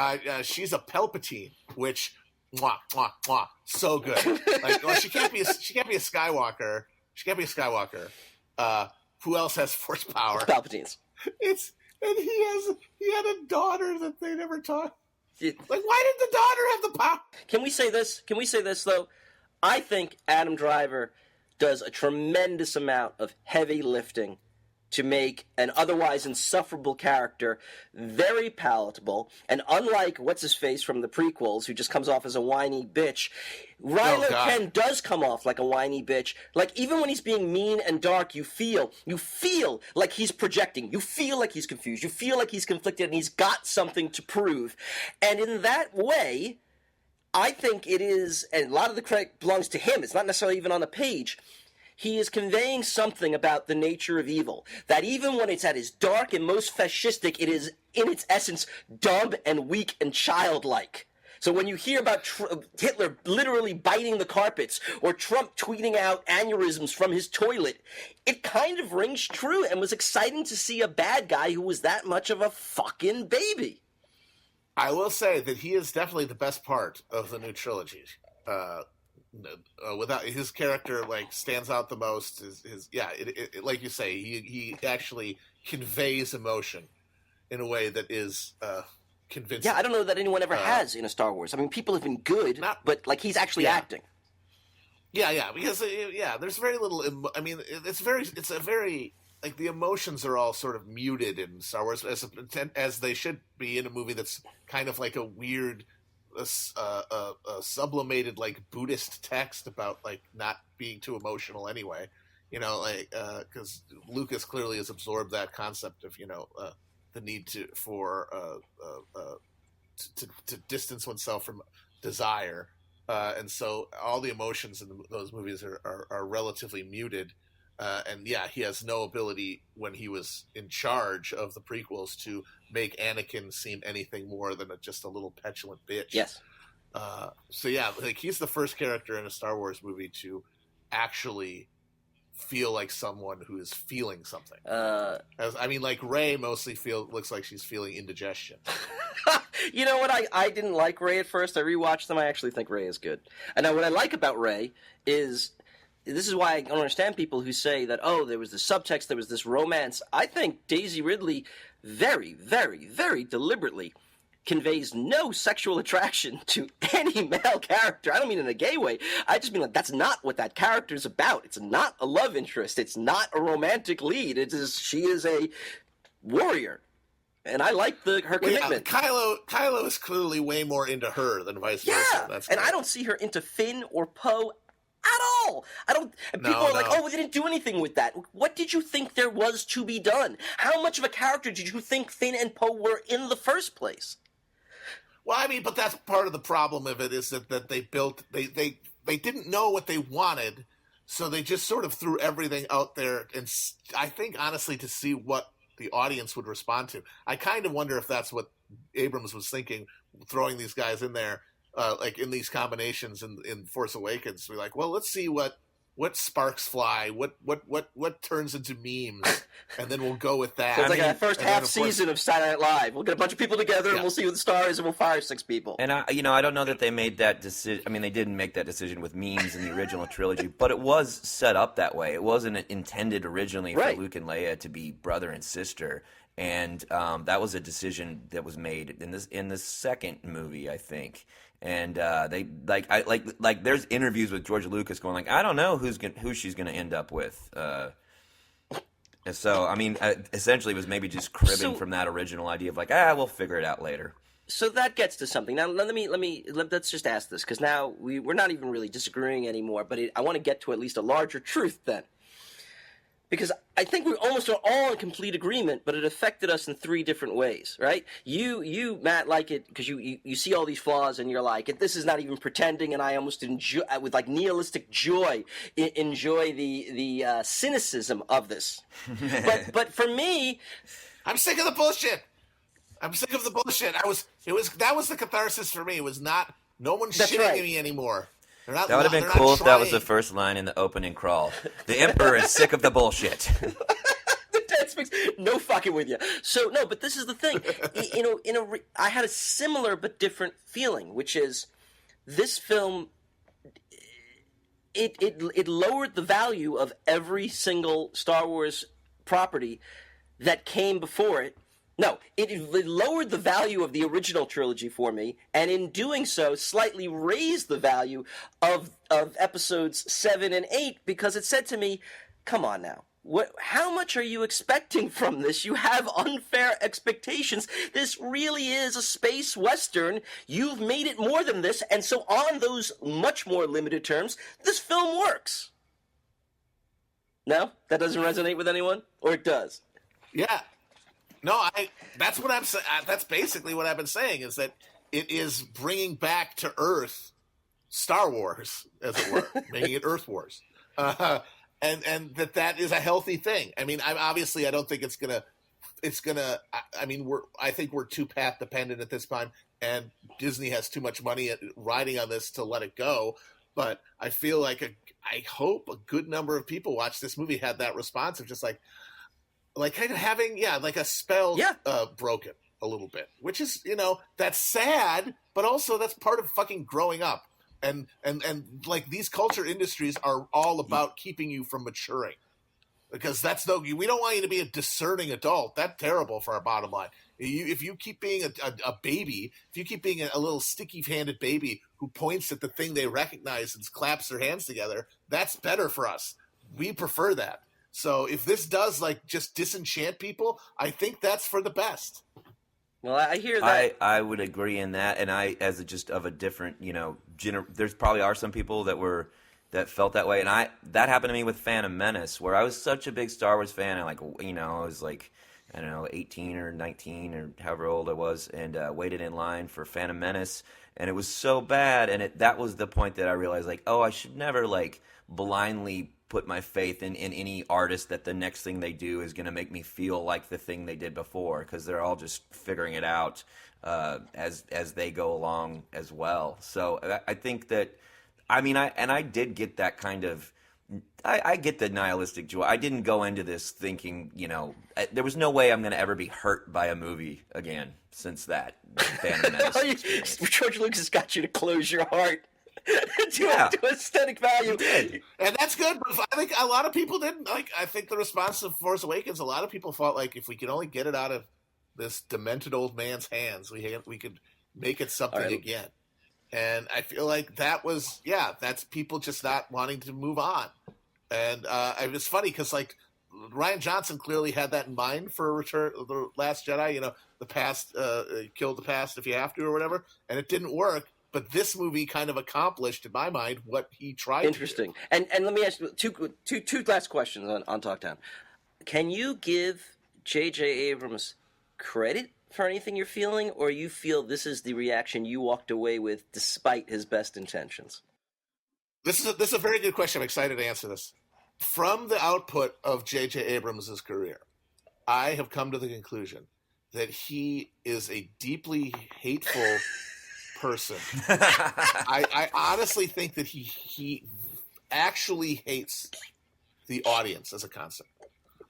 she's a Palpatine, which, mwah, mwah, mwah, so good. Like, well, she can't be a Skywalker. She can't be a Skywalker. Who else has Force power? Palpatines. And he had a daughter that they never taught. Like, why did the daughter have the power? Can we say this though? I think Adam Driver does a tremendous amount of heavy lifting to make an otherwise insufferable character very palatable. And unlike what's-his-face from the prequels, who just comes off as a whiny bitch, Ryler Ken does come off like a whiny bitch. Like, even when he's being mean and dark, you feel like he's projecting. You feel like he's confused. You feel like he's conflicted, and he's got something to prove. And in that way, I think it is, and a lot of the credit belongs to him. It's not necessarily even on the page. He is conveying something about the nature of evil, that even when it's at its dark and most fascistic, it is, in its essence, dumb and weak and childlike. So when you hear about Hitler literally biting the carpets, or Trump tweeting out aneurysms from his toilet, it kind of rings true, and was exciting to see a bad guy who was that much of a fucking baby. I will say that he is definitely the best part of the new trilogy. Without his character, like, stands out the most. Like you say, he actually conveys emotion in a way that is convincing. Yeah, I don't know that anyone ever has in a Star Wars. I mean, people have been good, but like, he's actually acting. Yeah, because there's very little. I mean, it's a very like, the emotions are all sort of muted in Star Wars, as they should be in a movie that's kind of like a weird, sublimated, like, Buddhist text about, like, not being too emotional anyway. You know, like, because Lucas clearly has absorbed that concept of, the need to distance oneself from desire, and so all the emotions in those movies are relatively muted. And yeah, he has no ability when he was in charge of the prequels to make Anakin seem anything more than just a little petulant bitch. Yes. So yeah, like, he's the first character in a Star Wars movie to actually feel like someone who is feeling something. Like, Rey mostly looks like she's feeling indigestion. You know what? I didn't like Rey at first. I rewatched them. I actually think Rey is good. And now what I like about Rey is, this is why I don't understand people who say that, oh, there was this subtext, there was this romance. I think Daisy Ridley very, very, very deliberately conveys no sexual attraction to any male character. I don't mean in a gay way. I just mean, like, that's not what that character's about. It's not a love interest. It's not a romantic lead. She is a warrior. And I like her commitment. Yeah, Kylo is clearly way more into her than vice versa. That's and I don't see her into Finn or Poe at all. People are like, oh, we didn't do anything with that. What did you think there was to be done? How much of a character did you think Finn and Poe were in the first place? Well, I mean, but that's part of the problem of it, is that they didn't know what they wanted, so they just sort of threw everything out there, and I think, honestly, to see what the audience would respond to. I kind of wonder if that's what Abrams was thinking, throwing these guys in there, like, in these combinations in Force Awakens. We're like, well, let's see what what sparks fly, what turns into memes, and then we'll go with that. So it's like a first half of course, season of Saturday Night Live. We'll get a bunch of people together and we'll see who the star is, and we'll fire 6 people. And I don't know that they made that decision. I mean, they didn't make that decision with memes in the original trilogy, but it was set up that way. It wasn't intended originally for Luke and Leia to be brother and sister, and that was a decision that was made in the second movie, I think. And they there's interviews with George Lucas going like, I don't know who she's gonna end up with. So I mean, essentially, it was maybe just cribbing from that original idea of like, we'll figure it out later. So that gets to something. Now let's just ask this, because now we're not even really disagreeing anymore. But I want to get to at least a larger truth then. Because I think we almost are all in complete agreement, but it affected us in 3 different ways, right? You Matt, like it because you see all these flaws and you're like, this is not even pretending, and I almost enjoy, with like nihilistic joy, enjoy the cynicism of this. but for me, I'm sick of the bullshit. I'm sick of the bullshit. That was the catharsis for me. It was not no one's shitting at me anymore. That would have been cool if that was the first line in the opening crawl. The Emperor is sick of the bullshit. No fucking with you. So no, but this is the thing. I had a similar but different feeling, which is this film. It lowered the value of every single Star Wars property that came before it. No, it lowered the value of the original trilogy for me, and in doing so, slightly raised the value of episodes 7 and 8, because it said to me, come on now. How much are you expecting from this? You have unfair expectations. This really is a space western. You've made it more than this, and so on those much more limited terms, this film works. No? That doesn't resonate with anyone? Or it does? Yeah. No, that's what I'm saying. That's basically what I've been saying, is that it is bringing back to Earth Star Wars, as it were, making it Earth Wars, and that is a healthy thing. I mean, I don't think it's gonna. I mean, I think we're too path dependent at this time, and Disney has too much money riding on this to let it go. But I feel like I hope a good number of people watch this movie had that response of just like kind of having, like a spell broken a little bit, which is, that's sad, but also that's part of fucking growing up. And like these culture industries are all about keeping you from maturing, because we don't want you to be a discerning adult. That's terrible for our bottom line. If you keep being a baby, if you keep being a little sticky-handed baby who points at the thing they recognize and claps their hands together, that's better for us. We prefer that. So if this does just disenchant people, I think that's for the best. Well, I hear that. I would agree in that, and just of a different, there's probably are some people that felt that way, and that happened to me with Phantom Menace, where I was such a big Star Wars fan, and I was like, I don't know, 18 or 19 or however old I was, and waited in line for Phantom Menace, and it was so bad, and that was the point that I realized, I should never blindly put my faith in any artist that the next thing they do is going to make me feel like the thing they did before, because they're all just figuring it out as they go along as well. So I think that, I did get that kind of, I get the nihilistic joy. I didn't go into this thinking, there was no way I'm going to ever be hurt by a movie again since that Phantom Menace. George Lucas has got you to close your heart. to aesthetic value. And that's good, but I think a lot of people didn't. I think the response to Force Awakens, a lot of people thought if we could only get it out of this demented old man's hands, we could make it something again. And I feel like that was, that's people just not wanting to move on. And it was funny because Rian Johnson clearly had that in mind for The Last Jedi, the past, kill the past if you have to or whatever, and it didn't work. But this movie kind of accomplished, in my mind, what he tried Interesting. to do. And let me ask you two last questions on Talktown. Can you give J.J. Abrams credit for anything you're feeling, or you feel this is the reaction you walked away with despite his best intentions? This is a very good question. I'm excited to answer this. From the output of J.J. Abrams' career, I have come to the conclusion that he is a deeply hateful person. I honestly think that he actually hates the audience as a concept.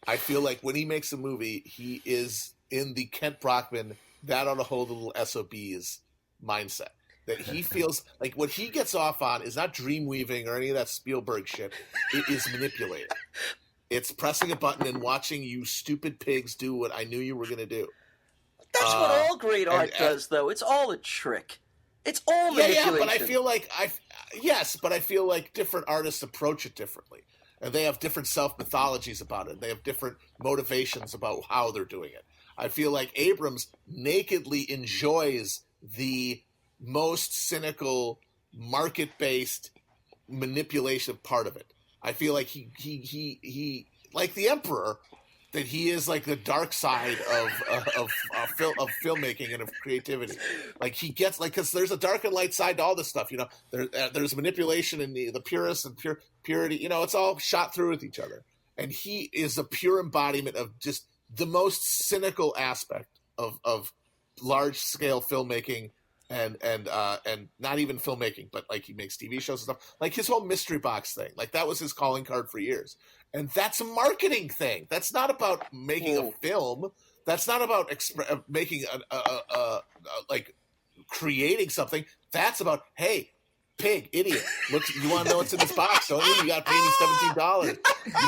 I feel like when he makes a movie, he is in the Kent Brockman, that ought to hold the little SOBs mindset. That he feels like what he gets off on is not dream weaving or any of that Spielberg shit. It is manipulating. It's pressing a button and watching you stupid pigs do what I knew you were going to do. That's what all great art does, though. It's all a trick. It's all manipulation. Yeah, but I feel like different artists approach it differently. And they have different self-mythologies about it. They have different motivations about how they're doing it. I feel like Abrams nakedly enjoys the most cynical, market-based manipulation part of it. I feel like he like the Emperor, that he is like the dark side of filmmaking and of creativity. Like he gets because there's a dark and light side to all this stuff. You know, there's manipulation in the purest and purity. You know, it's all shot through with each other. And he is a pure embodiment of just the most cynical aspect of large scale filmmaking. And not even filmmaking, but like he makes TV shows and stuff. Like his whole mystery box thing, like that was his calling card for years. And that's a marketing thing. That's not about making a film. That's not about making like creating something. That's about, hey, pig, idiot. Look, you want to know what's in this box, don't you? You got to pay me $17.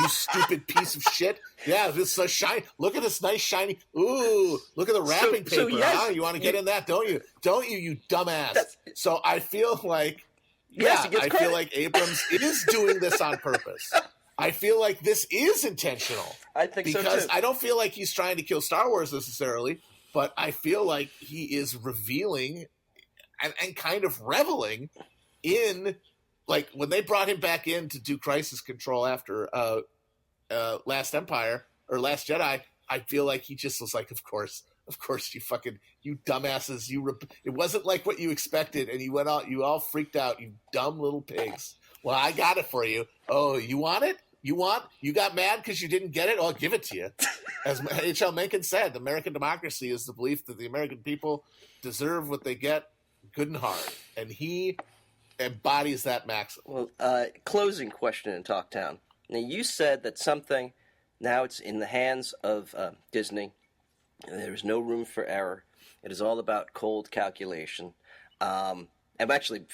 You stupid piece of shit. Yeah, this is so shiny. Look at this nice shiny. Ooh, look at the wrapping paper. yes, huh? You want to get in that, don't you? Don't you, you dumbass? So I feel like, I feel like Abrams is doing this on purpose. I feel like this is intentional. I think so, too. Because I don't feel like he's trying to kill Star Wars necessarily, but I feel like he is revealing and kind of reveling in, like, when they brought him back in to do Crisis Control after Last Empire or Last Jedi, I feel like he just was like, of course, you dumbasses, it wasn't like what you expected, and you all freaked out, you dumb little pigs. Well, I got it for you. Oh, you want it? You got mad because you didn't get it? I'll give it to you. As H.L. Mencken said, American democracy is the belief that the American people deserve what they get good and hard. And he embodies that maxim. Well, closing question in Talktown. Now, you said that something, now it's in the hands of Disney. There is no room for error. It is all about cold calculation. And actually,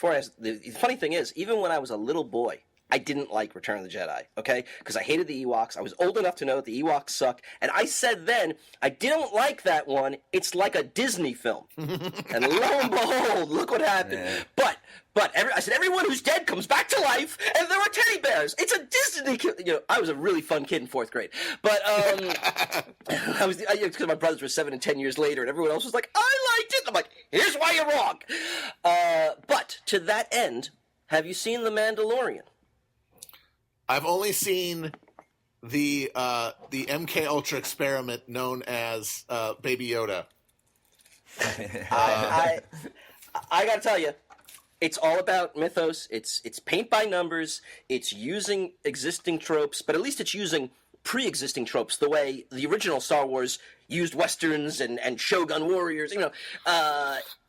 the funny thing is, even when I was a little boy, I didn't like Return of the Jedi, okay? Because I hated the Ewoks. I was old enough to know that the Ewoks suck. And I said then, I didn't like that one. It's like a Disney film. And lo and behold, look what happened. Yeah. I said, everyone who's dead comes back to life, and there are teddy bears. It's a Disney. I was a really fun kid in 4th grade. But because my brothers were 7 and 10 years later, and everyone else was like, I liked it. I'm like, here's why you're wrong. But to that end, have you seen The Mandalorian? I've only seen the MK Ultra experiment known as Baby Yoda. I gotta tell you, it's all about mythos. It's paint by numbers. It's using existing tropes, but at least it's using pre-existing tropes, the way the original Star Wars used westerns and Shogun warriors.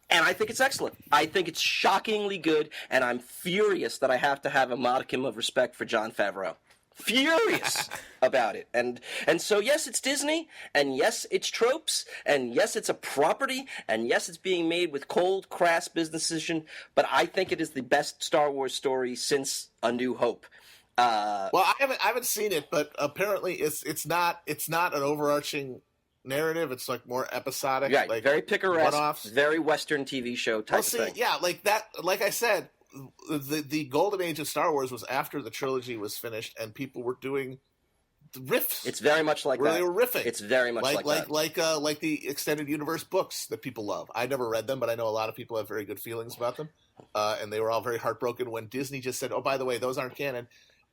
And I think it's excellent. I think it's shockingly good, and I'm furious that I have to have a modicum of respect for Jon Favreau. Furious about it. And so, yes, it's Disney, and yes, it's tropes, and yes, it's a property, and yes, it's being made with cold, crass business decision, but I think it is the best Star Wars story since A New Hope. Well, I haven't seen it, but apparently it's not an overarching narrative. It's like more episodic, right? Like very picaresque, one-offs. Very Western TV show type of thing. Yeah, like that. Like I said, the golden age of Star Wars was after the trilogy was finished, and people were doing the riffs. It's very much like where that. they were riffing. It's very much like that. Like the extended universe books that people love. I never read them, but I know a lot of people have very good feelings about them, and they were all very heartbroken when Disney just said, "Oh, by the way, those aren't canon,"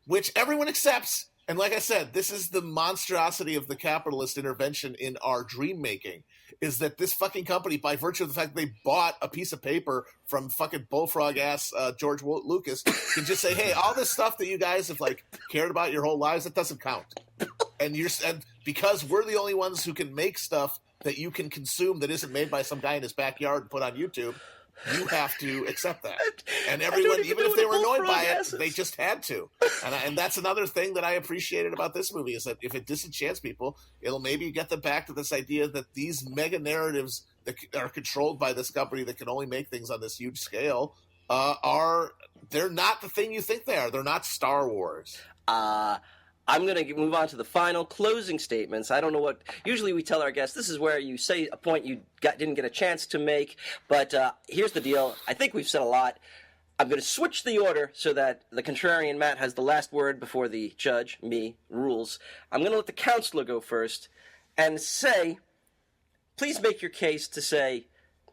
which everyone accepts. And like I said, this is the monstrosity of the capitalist intervention in our dream making, is that this fucking company, by virtue of the fact that they bought a piece of paper from fucking bullfrog-ass George Lucas, can just say, hey, all this stuff that you guys have like cared about your whole lives, it doesn't count. And because we're the only ones who can make stuff that you can consume that isn't made by some guy in his backyard and put on YouTube, You have to accept that. And I don't everyone, even even know if they what were a annoyed bullfrog by it, is. they just had to. And that's another thing that I appreciated about this movie is that if it disenchants people, it'll maybe get them back to this idea that these mega narratives that are controlled by this company that can only make things on this huge scale they're not the thing you think they are. They're not Star Wars. I'm going to move on to the final closing statements. I don't know what. Usually we tell our guests this is where you say a point you didn't get a chance to make. But here's the deal. I think we've said a lot. I'm going to switch the order so that the contrarian Matt has the last word before the judge, me, rules. I'm going to let the counselor go first and say, please make your case to say,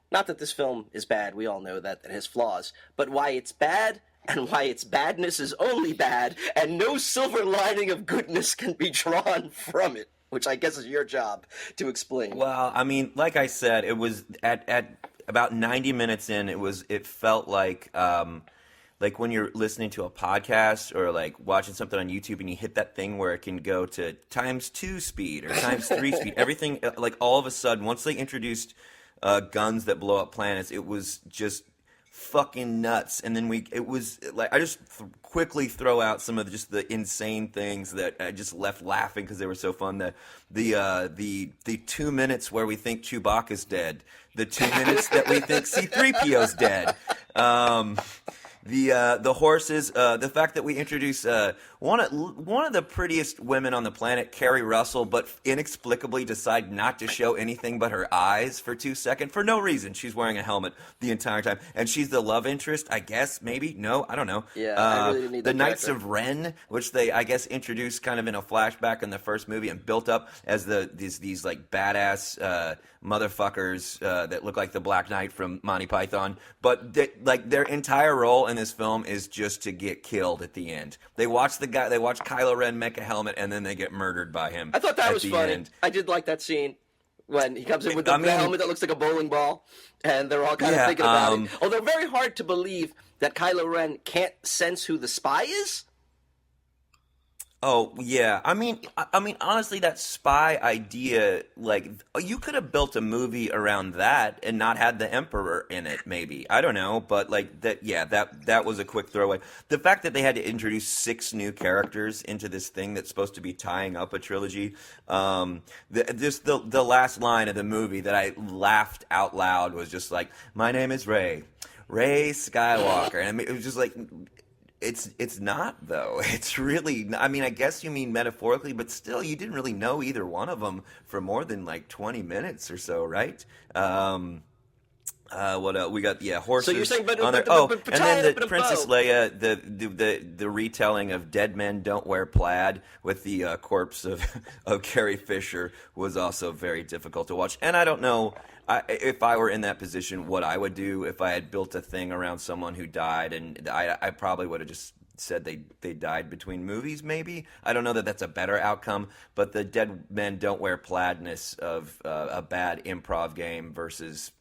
not that this film is bad. We all know that it has flaws. But why it's bad and why its badness is only bad, and no silver lining of goodness can be drawn from it, which I guess is your job to explain. Well, I mean, like I said, it was at about 90 minutes in, it felt like when you're listening to a podcast or like watching something on YouTube and you hit that thing where it can go to *2 speed or *3 speed. Everything, like all of a sudden, once they introduced guns that blow up planets, it was just fucking nuts. And then it was like I just quickly throw out some of just the insane things that I just left laughing because they were so fun. The 2 minutes where we think Chewbacca's dead, the 2 minutes that we think C-3PO's dead. The horses, the fact that we introduce one of the prettiest women on the planet, Carrie Russell, but inexplicably decide not to show anything but her eyes for 2 seconds for no reason. She's wearing a helmet the entire time, and she's the love interest, I guess. Maybe no, I don't know. Yeah, I really didn't need the that Knights character. of Ren, which they I guess introduced kind of in a flashback in the first movie and built up as these like badass motherfuckers that look like the Black Knight from Monty Python, but their entire role in this film is just to get killed at the end. They watch Kylo Ren make a helmet and then they get murdered by him. I thought that at was the funny. end. I did like that scene when he comes in with the helmet that looks like a bowling ball, and they're all kind of thinking about it. Although very hard to believe that Kylo Ren can't sense who the spy is. Oh yeah, I mean, honestly, that spy idea, like, you could have built a movie around that and not had the Emperor in it. Maybe, I don't know, but like that, yeah, that was a quick throwaway. The fact that they had to introduce 6 new characters into this thing that's supposed to be tying up a trilogy, the last line of the movie that I laughed out loud was just like, "My name is Rey Skywalker," and I mean, it was just like. It's not, though. It's really, I mean, I guess you mean metaphorically, but still, you didn't really know either one of them for more than like 20 minutes or so, right? What else? We got, horses. So you're saying, on there. And then the Princess Leia, the retelling of Dead Men Don't Wear Plaid with the corpse of Carrie Fisher was also very difficult to watch. And I don't know if I were in that position, what I would do if I had built a thing around someone who died, and I probably would have just said they died between movies, maybe. I don't know that that's a better outcome, but the Dead Men Don't Wear Plaidness of a bad improv game versus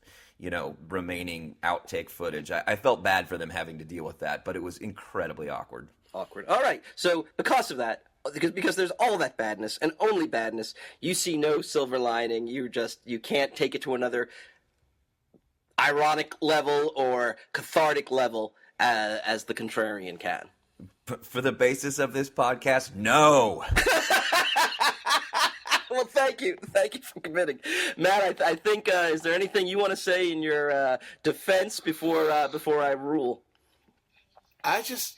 remaining outtake footage. I felt bad for them having to deal with that, but it was incredibly awkward. All right. So because of that, because there's all that badness and only badness, you see no silver lining. You can't take it to another ironic level or cathartic level as the contrarian can. For the basis of this podcast, no. Well, thank you for committing, Matt. I think is there anything you want to say in your defense before I rule? I'm just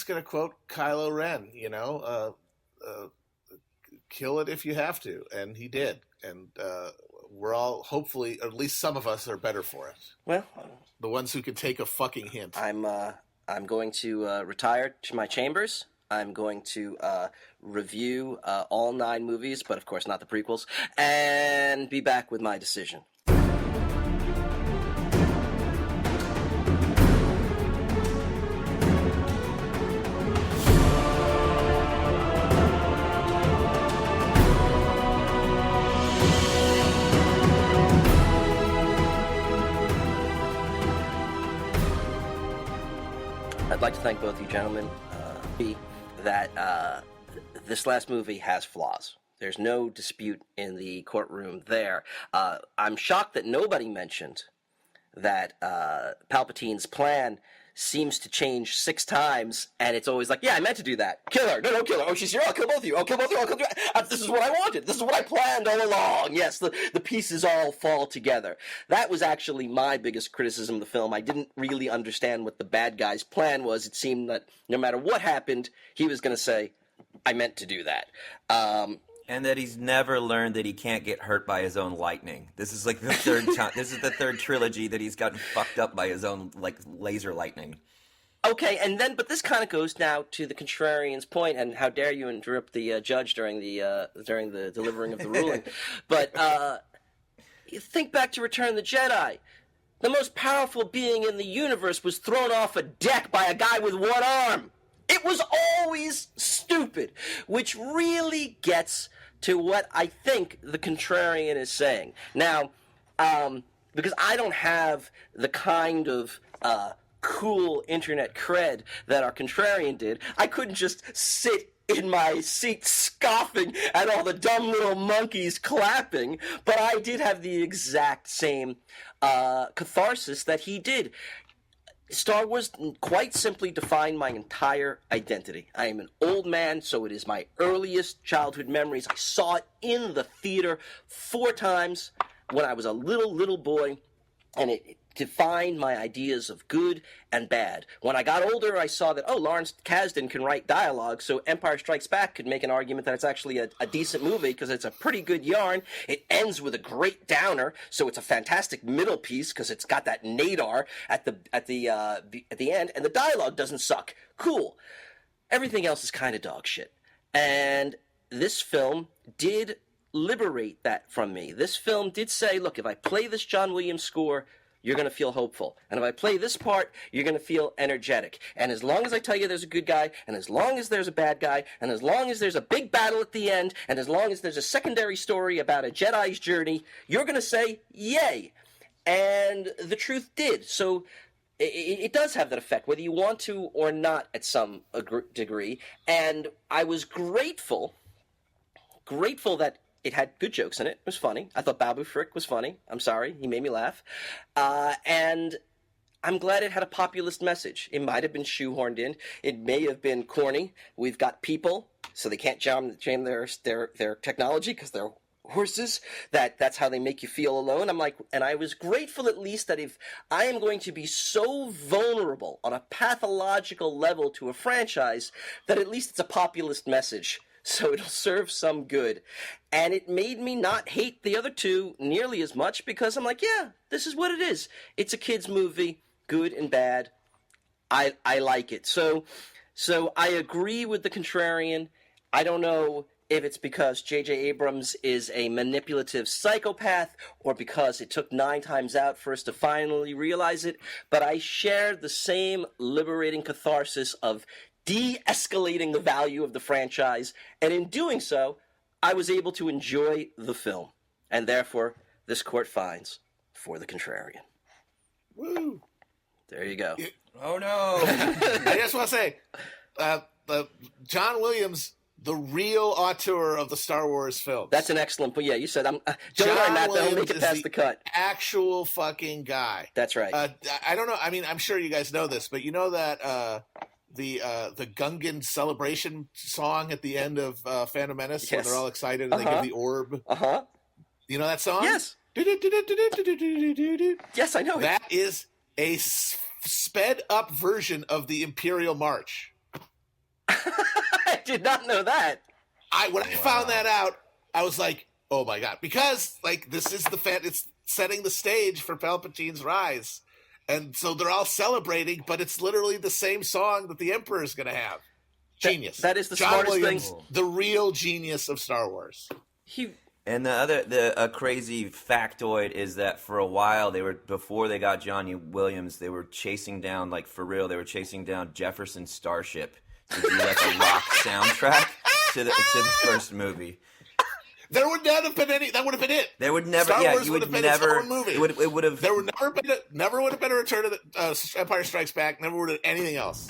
gonna quote Kylo Ren. Kill it if you have to, and he did, and we're all hopefully, or at least some of us, are better for it. Well, the ones who can take a fucking hint. I'm going to retire to my chambers. I'm going to review all 9 movies, but of course not the prequels, and be back with my decision. I'd like to thank both you gentlemen, that this last movie has flaws. There's no dispute in the courtroom there. I'm shocked that nobody mentioned that Palpatine's plan seems to change 6 times, and it's always like, yeah, I meant to do that. Kill her. No, kill her. Oh, she's here. I'll kill both of you. I'll kill both of you. I'll kill you. This is what I wanted. This is what I planned all along. Yes, the pieces all fall together. That was actually my biggest criticism of the film. I didn't really understand what the bad guy's plan was. It seemed that no matter what happened, he was going to say, I meant to do that. And that he's never learned that he can't get hurt by his own lightning. This is like the third time. This is the third trilogy that he's gotten fucked up by his own laser lightning. Okay, but this kind of goes now to the contrarian's point, and how dare you interrupt the judge during the delivering of the ruling. But think back to Return of the Jedi. The most powerful being in the universe was thrown off a deck by a guy with one arm. It was always stupid, which really gets to what I think the contrarian is saying. Now, because I don't have the kind of cool internet cred that our contrarian did, I couldn't just sit in my seat scoffing at all the dumb little monkeys clapping, but I did have the exact same catharsis that he did. Star Wars quite simply defined my entire identity. I am an old man, so it is my earliest childhood memories. I saw it in the theater 4 times when I was a little boy, and it defined my ideas of good and bad. When I got older, I saw that, Lawrence Kasdan can write dialogue, so Empire Strikes Back could make an argument that it's actually a decent movie because it's a pretty good yarn. It ends with a great downer, so it's a fantastic middle piece because it's got that nadar at the end, and the dialogue doesn't suck. Cool. Everything else is kind of dog shit. And this film did liberate that from me. This film did say, look, if I play this John Williams score, you're going to feel hopeful. And if I play this part, you're going to feel energetic. And as long as I tell you there's a good guy, and as long as there's a bad guy, and as long as there's a big battle at the end, and as long as there's a secondary story about a Jedi's journey, you're going to say, yay. And the truth did. So it does have that effect, whether you want to or not at some degree. And I was grateful that it had good jokes in it. It was funny. I thought Babu Frick was funny. I'm sorry. He made me laugh. And I'm glad it had a populist message. It might have been shoehorned in. It may have been corny. We've got people, so they can't jam their technology because they're horses. That's how they make you feel alone. And I was grateful at least that if I am going to be so vulnerable on a pathological level to a franchise, that at least it's a populist message. So it'll serve some good. And it made me not hate the other two nearly as much because I'm like, yeah, this is what it is. It's a kid's movie, good and bad. I like it. So I agree with the contrarian. I don't know if it's because J.J. Abrams is a manipulative psychopath or because it took 9 times out for us to finally realize it, but I shared the same liberating catharsis of de-escalating the value of the franchise, and in doing so, I was able to enjoy the film. And therefore, this court finds for the contrarian. Woo! There you go. Oh, no. I just want to say, John Williams, the real auteur of the Star Wars films. That's an excellent point. Yeah, you said, don't John mind that, that'll Williams make it past the cut. Actual fucking guy. That's right. I don't know. I mean, I'm sure you guys know this, but you know that the Gungan celebration song at the end of Phantom Menace, where they're all excited and they give the orb. You know that song? Yes. Yes, I know. That is a sped up version of the Imperial March. I did not know that. When I found that out, I was like, oh my God, because this is it's setting the stage for Palpatine's rise. And so they're all celebrating, but it's literally the same song that the Emperor is going to have. Genius. That is the John smartest Williams, thing. the real genius of Star Wars. And the crazy factoid is that for a while before they got Johnny Williams, they were chasing down for real. They were chasing down Jefferson Starship to do a rock soundtrack to the first movie. There would not have been any. That would have been it. There would never. Star Wars you would would have been never. its own movie. It would have. There would never would have been a Return of the Empire Strikes Back. Never would have anything else.